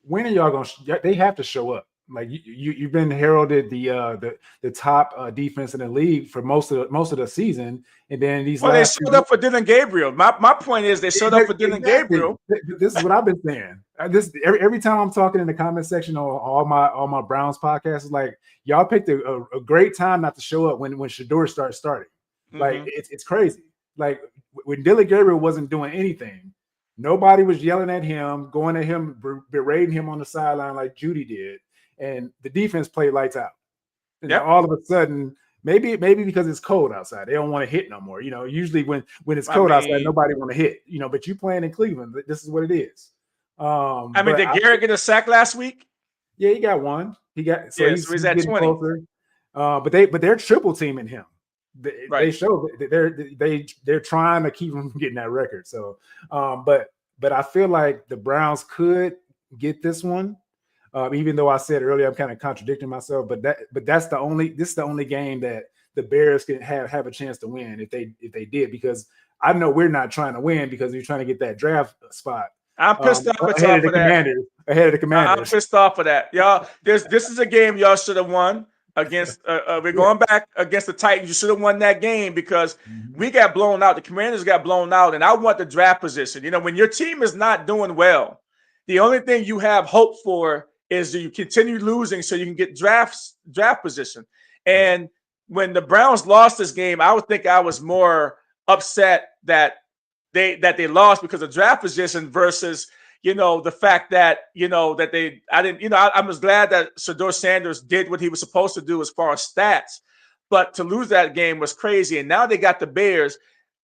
B: when are y'all going to? They have to show up. Like you've been heralded the top defense in the league for most of the season, and then they
A: showed up for Dylan Gabriel. My point is they showed up for Dylan Gabriel.
B: This is what I've been saying. Every time I'm talking in the comment section on all my Browns podcasts, like, y'all picked a great time not to show up when Shedeur starting. Like it's crazy. Like when Dylan Gabriel wasn't doing anything, nobody was yelling at him, going at him, berating him on the sideline like Judy did. And the defense played lights out. And all of a sudden, maybe because it's cold outside, they don't want to hit no more. Usually when it's cold outside, nobody want to hit. But you playing in Cleveland, this is what it is.
A: Did Garrett get a sack last week?
B: Yeah, he got 1. He's
A: at 20.
B: Closer. But they're triple teaming him. They show they're trying to keep him from getting that record. So, but but I feel like the Browns could get this one. Even though I said earlier I'm kind of contradicting myself, but this is the only game that the Bears can have a chance to win if they did, because I know we're not trying to win because we're trying to get that draft spot.
A: I'm pissed off at
B: ahead
A: y'all
B: of the
A: for that.
B: Ahead of the
A: I'm
B: Commanders.
A: pissed off for that, y'all. This is a game y'all should have won against. We're going back against the Titans. You should have won that game because we got blown out. The Commanders got blown out, and I want the draft position. You know, when your team is not doing well, the only thing you have hope for is you continue losing so you can get draft position. And when the Browns lost this game, I would think I was more upset that they lost because of draft position versus the fact that I was glad that Shedeursanders did what he was supposed to do as far as stats, but to lose that game was crazy. And now they got the Bears.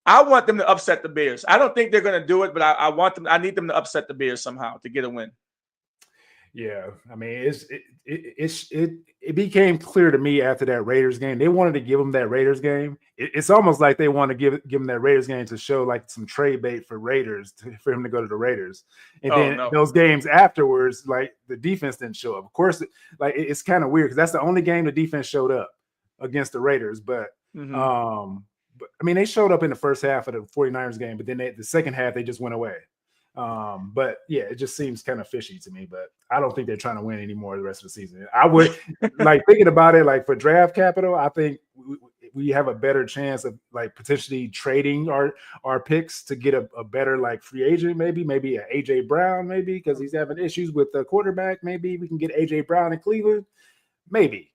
A: I want them to upset the Bears. I don't think they're going to do it, but I need them to upset the Bears somehow to get a win.
B: Yeah, I mean, it became clear to me after that Raiders game. They wanted to give them that Raiders game. It's almost like they want to give them that Raiders game to show like some trade bait for for him to go to the Raiders. And then those games afterwards, like the defense didn't show up. Of course, like it's kind of weird because that's the only game the defense showed up against the Raiders. But I mean, they showed up in the first half of the 49ers game, but then the second half they just went away. But yeah, it just seems kind of fishy to me, but I don't think they're trying to win anymore the rest of the season. I would like thinking about it, like for draft capital, I think we have a better chance of like potentially trading our picks to get a better like free agent, maybe a AJ Brown, maybe because he's having issues with the quarterback. Maybe we can get AJ Brown in Cleveland. Maybe.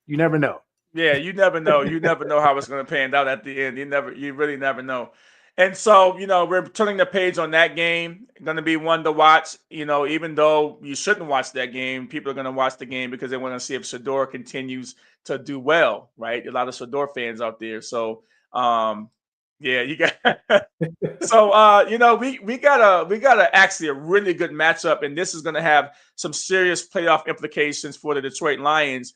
B: You never know.
A: Yeah, you never know. You never know how it's going to pan out at the end. You really never know. And so, we're turning the page on that game. Going to be one to watch. Even though you shouldn't watch that game, people are going to watch the game because they want to see if Shedeur continues to do well, right? A lot of Shedeur fans out there. So, yeah, you got. So, we got actually a really good matchup, and this is going to have some serious playoff implications for the Detroit Lions.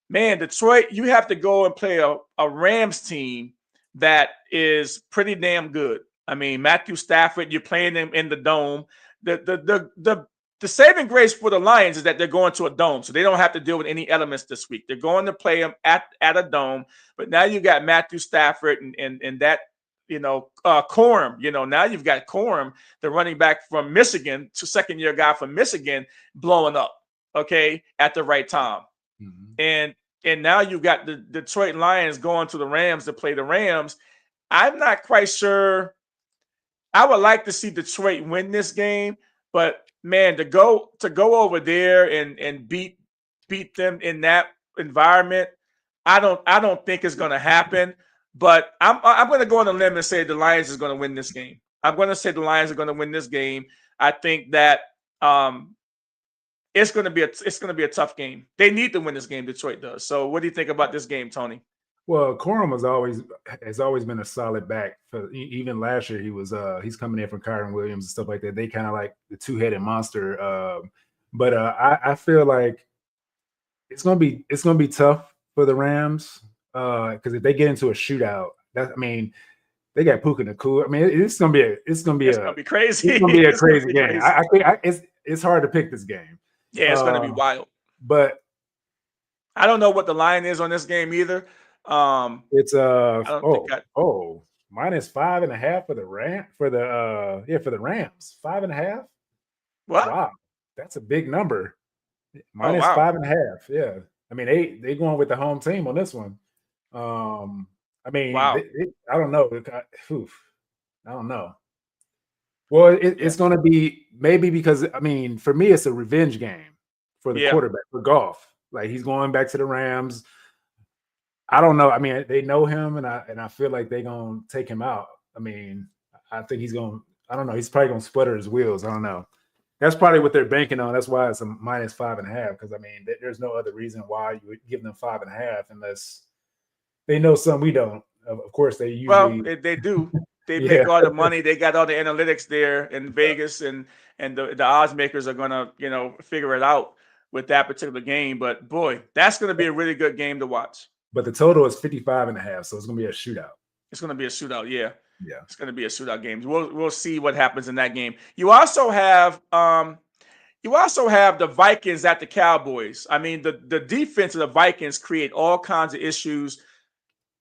A: Man, Detroit, you have to go and play a Rams team that is pretty damn good. I mean, Matthew Stafford, you're playing them in the dome. The saving grace for the Lions is that they're going to a dome, so they don't have to deal with any elements this week. They're going to play them at a dome, but now you got Matthew Stafford and that Corum. Now you've got Corum, the running back from Michigan, second-year guy from Michigan, blowing up, at the right time. And now you've got the Detroit Lions going to the Rams to play the Rams. I'm not quite sure. I would like to see Detroit win this game, but man, to go over there and beat them in that environment, I don't think it's going to happen. But I'm going to go on a limb and say the Lions is going to win this game. I'm going to say the Lions are going to win this game. I think that it's going to be a tough game. They need to win this game. Detroit does. So, what do you think about this game, Tony?
B: Well, Corum has always been a solid back. Even last year, he's coming in from Kyron Williams and stuff like that. They kind of like the two-headed monster. But I feel like it's gonna be tough for the Rams because if they get into a shootout, they got Puka Nacua. I mean, it's gonna be crazy.
A: It's gonna
B: be a crazy game. I think it's hard to pick this game.
A: Yeah, it's going to be wild.
B: But
A: I don't know what the line is on this game either.
B: It's minus 5.5 for the Rams. 5.5.
A: What?
B: Wow, that's a big number. Minus 5.5. Yeah, I mean they going with the home team on this one. I mean,
A: wow.
B: I don't know. I don't know. Well, it's going to be maybe because, I mean, for me, it's a revenge game for the quarterback, for Goff. Like, he's going back to the Rams. I don't know. I mean, they know him, and I feel like they're going to take him out. I mean, I think he's going to – I don't know. He's probably going to sputter his wheels. I don't know. That's probably what they're banking on. That's why it's a minus 5.5 because, I mean, there's no other reason why you would give them 5.5 unless they know something we don't. Of course, they usually –
A: Well, they do. They make all the money. They got all the analytics there in Vegas, and the odds makers are gonna figure it out with that particular game. But boy, that's gonna be a really good game to watch.
B: But the total is 55.5, so it's gonna be a shootout.
A: It's gonna be a shootout, yeah.
B: Yeah.
A: It's going to be a shootout game. We'll see what happens in that game. You also have the Vikings at the Cowboys. I mean, the defense of the Vikings create all kinds of issues.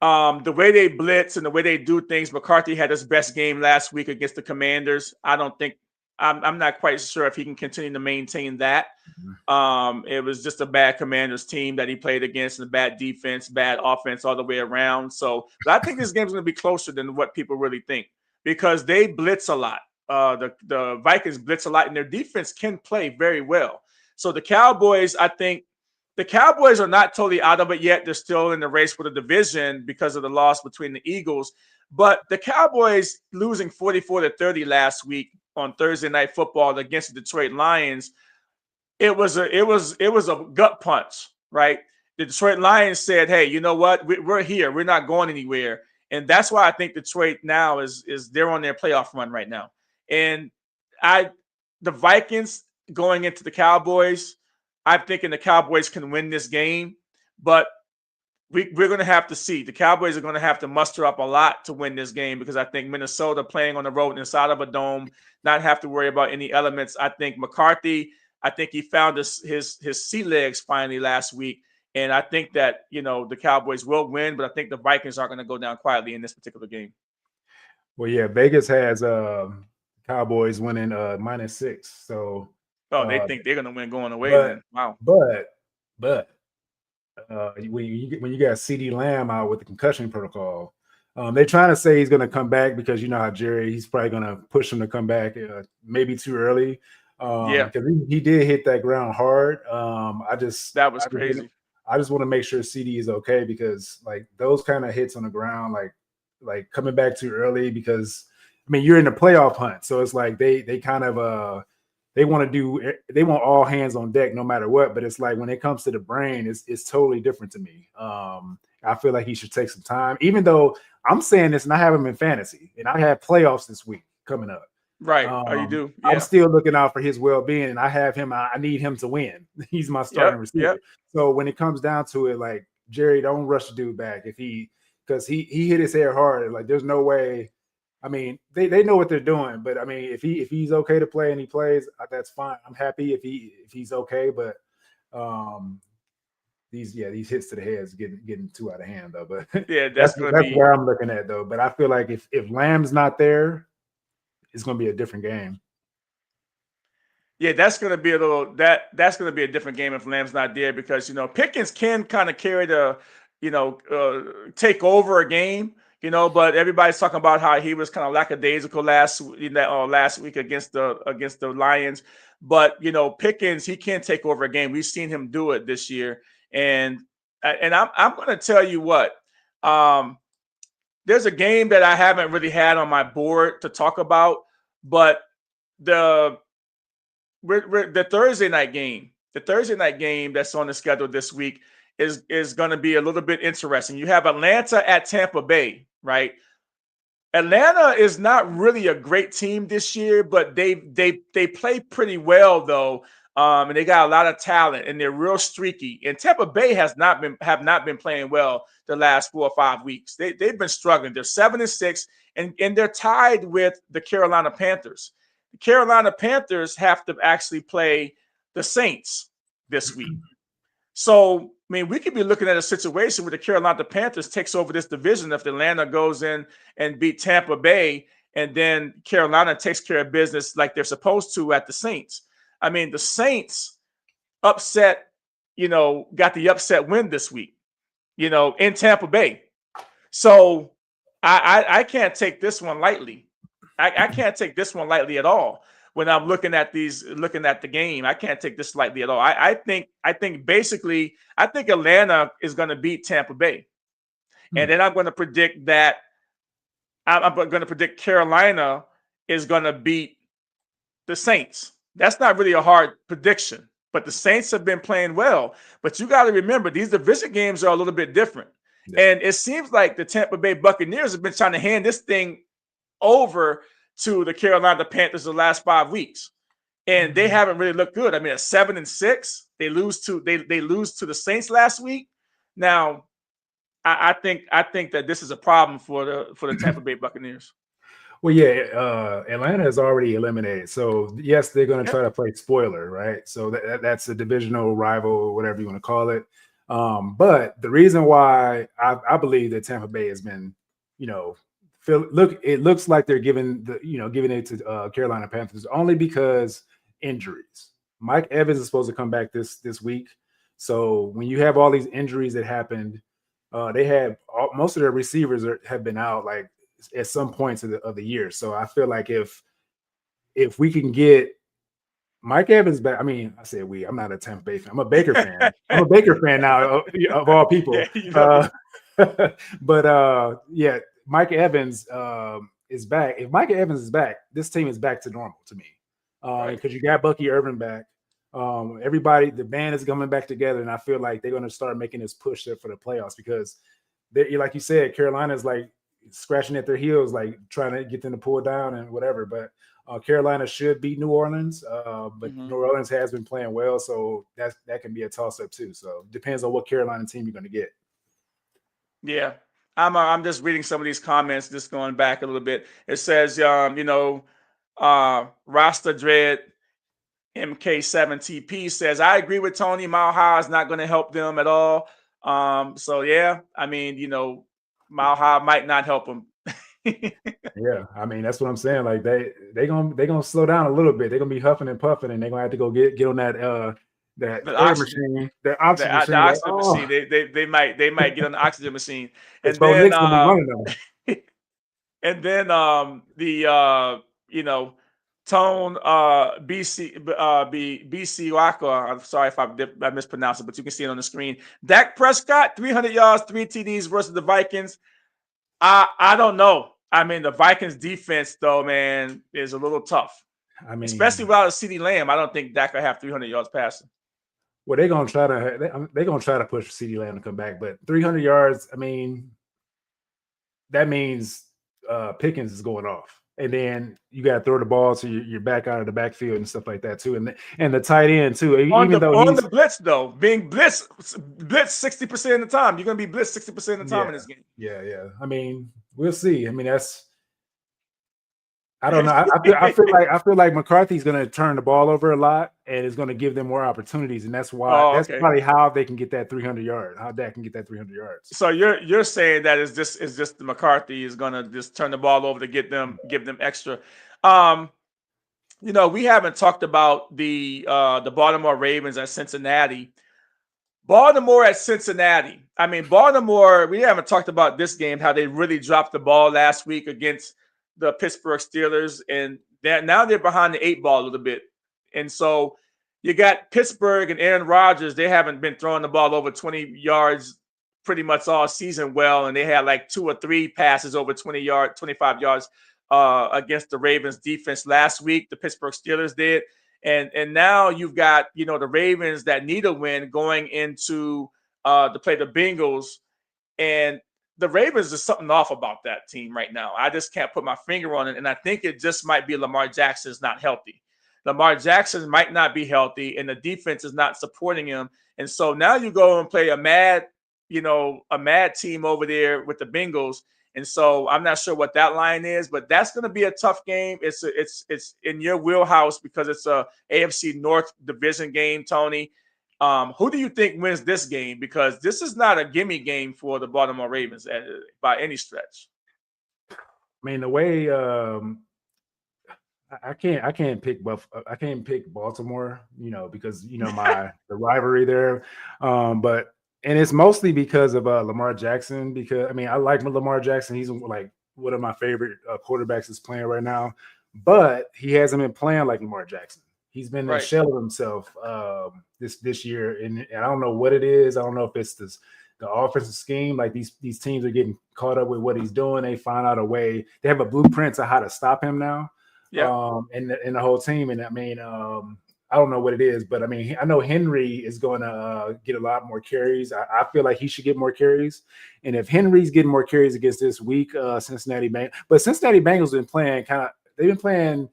A: The way they blitz and the way they do things. McCarthy had his best game last week against the Commanders. I'm not quite sure if he can continue to maintain that. It was just a bad Commanders team that he played against, and a bad defense, bad offense all the way around. So, but I think this game's going to be closer than what people really think, because they blitz a lot. The Vikings blitz a lot, and their defense can play very well. So the Cowboys, I think the Cowboys are not totally out of it yet. They're still in the race for the division because of the loss between the Eagles. But the Cowboys losing 44-30 last week on Thursday Night Football against the Detroit Lions, it was a gut punch, right? The Detroit Lions said, "Hey, you know what? We're here. We're not going anywhere." And that's why I think Detroit now is they're on their playoff run right now. And the Vikings going into the Cowboys, I'm thinking the Cowboys can win this game, but we're going to have to see. The Cowboys are going to have to muster up a lot to win this game, because I think Minnesota playing on the road inside of a dome, not have to worry about any elements. I think McCarthy, I think he found his sea legs finally last week. And I think that, the Cowboys will win, but I think the Vikings aren't going to go down quietly in this particular game.
B: Well, yeah, Vegas has Cowboys winning -6. So
A: they think they're going to win going away then. Wow.
B: But when you got CeeDee Lamb out with the concussion protocol, they're trying to say he's going to come back, because you know how Jerry, he's probably going to push him to come back maybe too early. Because he did hit that ground hard. That was crazy. I just want to make sure CD is okay, because like those kind of hits on the ground, like coming back too early, because I mean you're in the playoff hunt, so it's like they kind of they want all hands on deck no matter what. But it's like when it comes to the brain, it's totally different to me. I feel like he should take some time, even though I'm saying this and I have him in fantasy and I have playoffs this week coming up.
A: Right. You do. Yeah.
B: I'm still looking out for his well-being, and I have him. I need him to win. He's my starting receiver.
A: Yep.
B: So when it comes down to it, like Jerry, don't rush the dude back because he hit his hair hard. Like there's no way. I mean, they know what they're doing, but I mean, if he's okay to play and he plays, that's fine. I'm happy if he's okay, but these hits to the head is getting too out of hand though. But
A: yeah,
B: that's where I'm looking at though. But I feel like if Lamb's not there, it's going to be a different game.
A: Yeah, that's going to be that's going to be a different game if Lamb's not there, because Pickens can kind of carry the take over a game, but everybody's talking about how he was kind of lackadaisical last week against the Lions. But Pickens, he can take over a game. We've seen him do it this year, and I'm going to tell you what. There's a game that I haven't really had on my board to talk about, but the Thursday night game that's on the schedule this week is going to be a little bit interesting. You have Atlanta at Tampa Bay, right? Atlanta is not really a great team this year, but they play pretty well though. And they got a lot of talent, and they're real streaky. And Tampa Bay have not been playing well the last 4 or 5 weeks. They've been struggling. They're 7-6, and they're tied with the Carolina Panthers. The Carolina Panthers have to actually play the Saints this week. So, I mean, we could be looking at a situation where the Carolina Panthers takes over this division if Atlanta goes in and beat Tampa Bay, and then Carolina takes care of business like they're supposed to at the Saints. I mean, the Saints got the upset win this week, in Tampa Bay. So I can't take this one lightly. I can't take this one lightly at all. When I'm looking at the game, I can't take this lightly at all. I think Atlanta is going to beat Tampa Bay, and then I'm going to predict that I'm going to predict Carolina is going to beat the Saints. That's not really a hard prediction, but the Saints have been playing well. But you got to remember, these division games are a little bit different. Yeah. And it seems like the Tampa Bay Buccaneers have been trying to hand this thing over to the Carolina Panthers the last 5 weeks. And they haven't really looked good. I mean, at 7-6, they lose to the Saints last week. Now, I think that this is a problem for the Tampa Bay Buccaneers.
B: Well, yeah, Atlanta is already eliminated. So, yes, they're going to try to play spoiler, right? So that's a divisional rival or whatever you want to call it. But the reason why I believe that Tampa Bay has been, it looks like they're giving it to Carolina Panthers only because injuries. Mike Evans is supposed to come back this week. So when you have all these injuries that happened, they have most of their receivers have been out like at some points of the year. So I feel like if we can get Mike Evans back, I mean, I said I'm not a Tampa Bay fan. I'm a Baker fan. I'm a Baker fan now of all people.
A: Yeah,
B: Yeah, Mike Evans is back. If Mike Evans is back, this team is back to normal to me. Because you got Bucky Irvin back. Everybody, the band is coming back together, and I feel like they're going to start making this push there for the playoffs because like you said, Carolina's like scratching at their heels, like trying to get them to pull down and whatever. But Carolina should beat New Orleans, but New Orleans has been playing well, so that can be a toss-up too. So depends on what Carolina team you're going to get.
A: Yeah, I'm just reading some of these comments, just going back a little bit. It says, Rasta Dread MK7TP says, I agree with Tony. Mile High is not going to help them at all. So yeah, I mean, Mile High might not help them.
B: Yeah, I mean that's what I'm saying. Like they gonna slow down a little bit. They're gonna be huffing and puffing, and they're gonna have to go get on that
A: the
B: air
A: oxygen
B: machine, the oxygen machine.
A: The oxygen machine. They might get on the oxygen machine, and
B: Bo
A: then
B: Nix gonna be running them.
A: and then Tone BC Waka. I'm sorry if I mispronounced it, but you can see it on the screen. Dak Prescott, 300 yards, 3 TDs versus the Vikings. I don't know. I mean, the Vikings defense, though, man, is a little tough. I mean, especially without a CeeDee Lamb, I don't think Dak will have 300 yards passing.
B: Well, they're gonna try to push CeeDee Lamb to come back, but 300 yards. I mean, that means Pickens is going off, and then you got to throw the ball so you're back out of the backfield and stuff like that too, and the tight end too.
A: On the blitz though, being blitz 60% of the time, you're gonna be blitzed 60% of the time in this game.
B: Yeah. I mean, we'll see. I mean, I don't know. I feel like McCarthy's going to turn the ball over a lot and is going to give them more opportunities, and that's why that's probably how they can get that 300 yards. How Dak can get that 300 yards.
A: So you're saying that is just the McCarthy is going to just turn the ball over to give them extra. We haven't talked about the Baltimore Ravens at Cincinnati. Baltimore at Cincinnati. I mean, Baltimore. We haven't talked about this game, how they really dropped the ball last week against the Pittsburgh Steelers, and now they're behind the 8 ball a little bit. And so you got Pittsburgh and Aaron Rodgers. They haven't been throwing the ball over 20 yards pretty much all season well, and they had like 2 or 3 passes over 25 yards against the Ravens defense last week. The Pittsburgh Steelers did. And now you've got, the Ravens that need a win going into to play the Bengals. And the Ravens, is something off about that team right now. I just can't put my finger on it. And I think it just might be Lamar Jackson's not healthy. Lamar Jackson might not be healthy, and the defense is not supporting him. And so now you go and play a mad team over there with the Bengals. And so I'm not sure what that line is, but that's going to be a tough game. It's in your wheelhouse because it's a AFC North division game, Tony. Who do you think wins this game? Because this is not a gimme game for the Baltimore Ravens by any stretch.
B: I mean, the way I can't pick Baltimore, because the rivalry there, but it's mostly because of Lamar Jackson. Because I mean, I like Lamar Jackson. He's like one of my favorite quarterbacks that's playing right now, but he hasn't been playing like Lamar Jackson. He's been a shell of himself this year, and I don't know what it is. I don't know if it's the offensive scheme. Like these teams are getting caught up with what he's doing. They find out a way. They have a blueprint to how to stop him now. Yeah. And the whole team. And I mean, I don't know what it is, but I mean, I know Henry is going to get a lot more carries. I feel like he should get more carries. And if Henry's getting more carries against this weak Cincinnati Bengals, but Cincinnati Bengals have been playing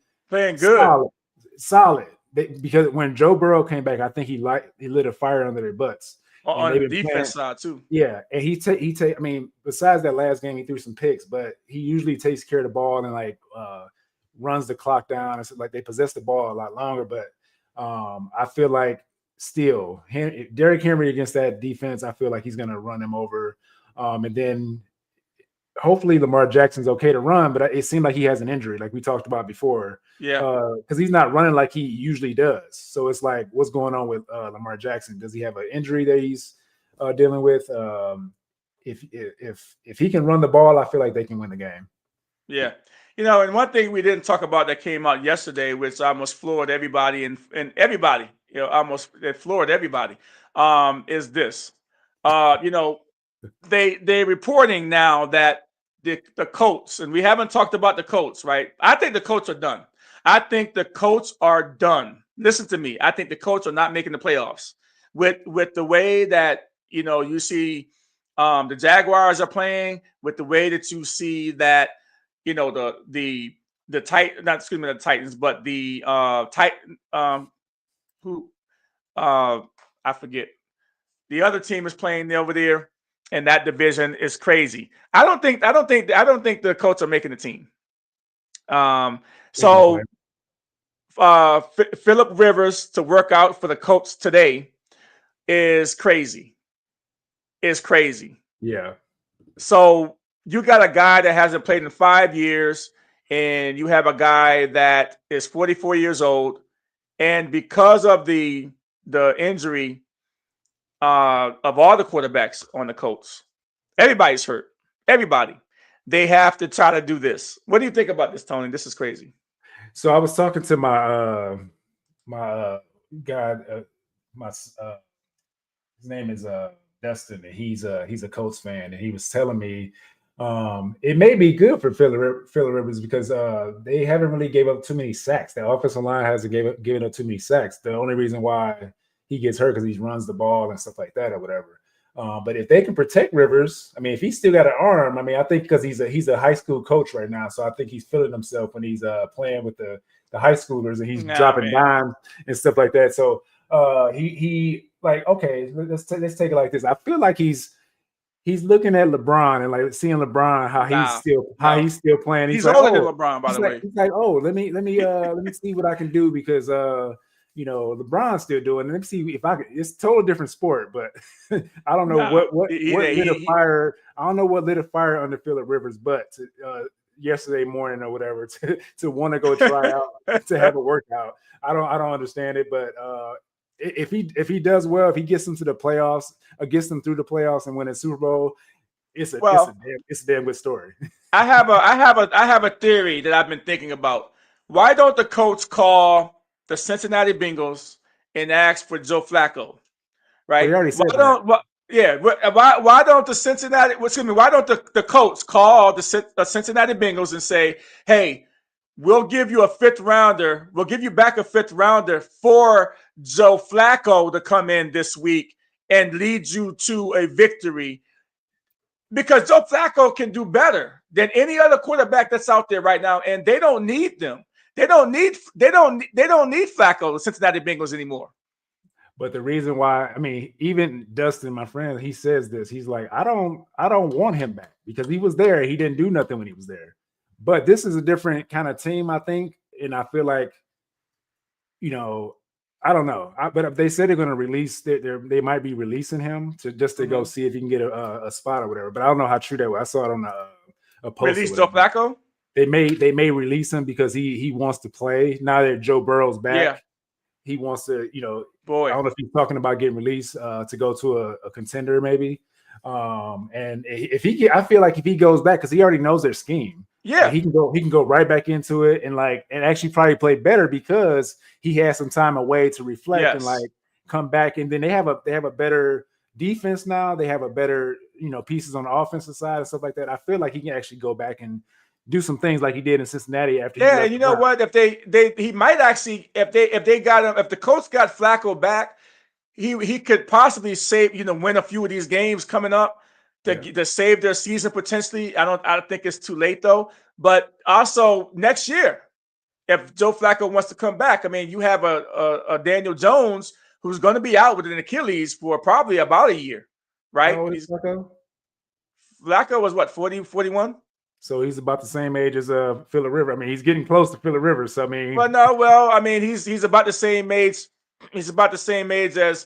B: good. Solid. Because when Joe Burrow came back, I think he lit a fire under their butts. and
A: on
B: they've
A: the
B: been playing.
A: defense side too.
B: Yeah, and he take. I mean, besides that last game, he threw some picks, but he usually takes care of the ball and like runs the clock down. It's like they possess the ball a lot longer. But I feel like still, Derrick Henry against that defense, I feel like he's going to run him over, and then hopefully Lamar Jackson's okay to run. But it seemed like he has an injury, like we talked about before.
A: Yeah,
B: because he's not running like he usually does. So it's like, what's going on with Lamar Jackson? Does he have an injury that he's dealing with? If he can run the ball, I feel like they can win the game.
A: yeah. And one thing we didn't talk about that came out yesterday, which almost floored everybody and everybody, almost it floored everybody, is this. They reporting now that the Colts, and we haven't talked about the Colts, right? I think the Colts are done. I think the Colts are done. Listen to me. I think the Colts are not making the playoffs with the way that you see the Jaguars are playing, with the way that you see that the Titans, but the who I forget. The other team is playing over there, and that division is crazy. I don't think the Colts are making the team. So Philip Rivers to work out for the Colts today is crazy. Is crazy.
B: Yeah.
A: So you got a guy that hasn't played in 5 years, and you have a guy that is 44 years old, and because of the injury of all the quarterbacks on the Colts, everybody's hurt. Everybody. They have to try to do this. What do you think about this, Tony? This is crazy.
B: So I was talking to my guy, his name is Dustin, and he's a Colts fan, and he was telling me it may be good for Phillip Rivers because they haven't really gave up too many sacks. The offensive line hasn't given up too many sacks. The only reason why he gets hurt because he runs the ball and stuff like that or whatever. But if they can protect Rivers, I mean, if he's still got an arm, I mean, I think because he's a high school coach right now, so I think he's feeling himself when he's playing with the high schoolers and he's dropping dimes and stuff like that. So he like, okay, let's take it like this. I feel like he's looking at LeBron and like seeing LeBron how he's still playing.
A: He's
B: like,
A: older than LeBron, by the way.
B: He's like, oh, let me see what I can do because LeBron's still doing it. Let me see if I can. It's a total different sport, but I don't know what lit a fire. I don't know what lit a fire under Phillip Rivers, but yesterday morning or whatever to want to go try out to have a workout. I don't understand it, but if he does well, if he gets them to the playoffs, or gets them through the playoffs and win a Super Bowl, it's a damn good story.
A: I have a theory that I've been thinking about. Why don't the Colts call the Cincinnati Bengals and ask for Joe Flacco? Right?
B: Well,
A: why don't the Cincinnati? Why don't the Colts call the Cincinnati Bengals and say, "Hey, we'll give you a 5th rounder. We'll give you back a 5th rounder for Joe Flacco to come in this week and lead you to a victory." Because Joe Flacco can do better than any other quarterback that's out there right now, and they don't need them. They don't need Flacco, the Cincinnati Bengals, anymore.
B: But the reason why, I mean, even Dustin, my friend, he says this. He's like, I don't want him back because he was there. He didn't do nothing when he was there. But this is a different kind of team, I think. And I feel like, I don't know. But if they said they're going to release, they might be releasing him to go see if he can get a spot or whatever. But I don't know how true that was. I saw it on a post.
A: Release Joe Flacco?
B: They may release him because he wants to play. Now that Joe Burrow's back, he wants to, I don't know if he's talking about getting released to go to a contender maybe. And I feel like if he goes back, because he already knows their scheme.
A: Yeah,
B: like he can go right back into it and actually probably play better because he has some time away to reflect and come back. And then they have a better defense now. They have a better pieces on the offensive side and stuff like that. I feel like he can actually go back and do some things like he did in Cincinnati after.
A: Yeah, and you know what? If he might actually, if they got him, if the Colts got Flacco back, he could possibly save, win a few of these games coming up to save their season potentially. I don't think it's too late though. But also next year, if Joe Flacco wants to come back, I mean, you have a Daniel Jones who's going to be out with an Achilles for probably about a year, right?
B: How old is Flacco?
A: Flacco was what, 40, 41?
B: So he's about the same age as Phillip Rivers. I mean, he's getting close to Phillip Rivers. So I mean,
A: I mean, he's about the same age. He's about the same age as,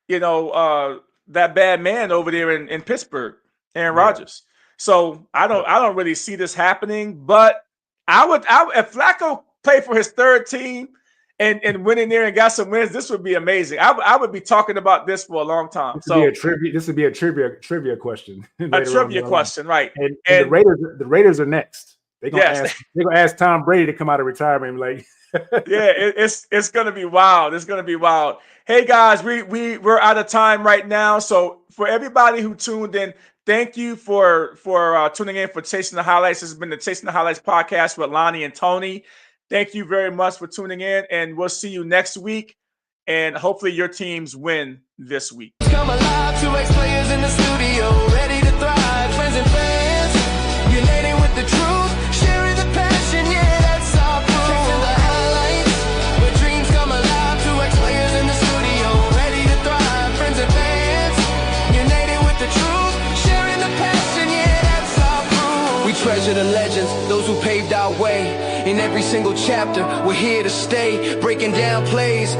A: that bad man over there in Pittsburgh, Aaron Rodgers. So I don't really see this happening. But I would if Flacco played for his third team and went in there and got some wins, this would be amazing. I would be talking about this for a long time.
B: This would be a trivia question.
A: A trivia question, right?
B: And the Raiders are next. They're gonna ask Tom Brady to come out of retirement. Like,
A: yeah, it's gonna be wild. It's gonna be wild. Hey guys, we're out of time right now. So for everybody who tuned in, thank you for tuning in for Chasing the Highlights. This has been the Chasing the Highlights podcast with Lonnie and Tony. Thank you very much for tuning in, and we'll see you next week. And hopefully your teams win this week.
C: Come alive, two ex-players in the studio, ready to thrive. Friends and fans, uniting with the truth, sharing the passion, yeah, that's our proof. Chasing the highlights, where dreams come alive. Two ex-players in the studio, ready to thrive. Friends and fans, united with the truth, sharing the passion, yeah, that's our proof. We treasure the legends, those who paved our way. In every single chapter, we're here to stay, breaking down plays.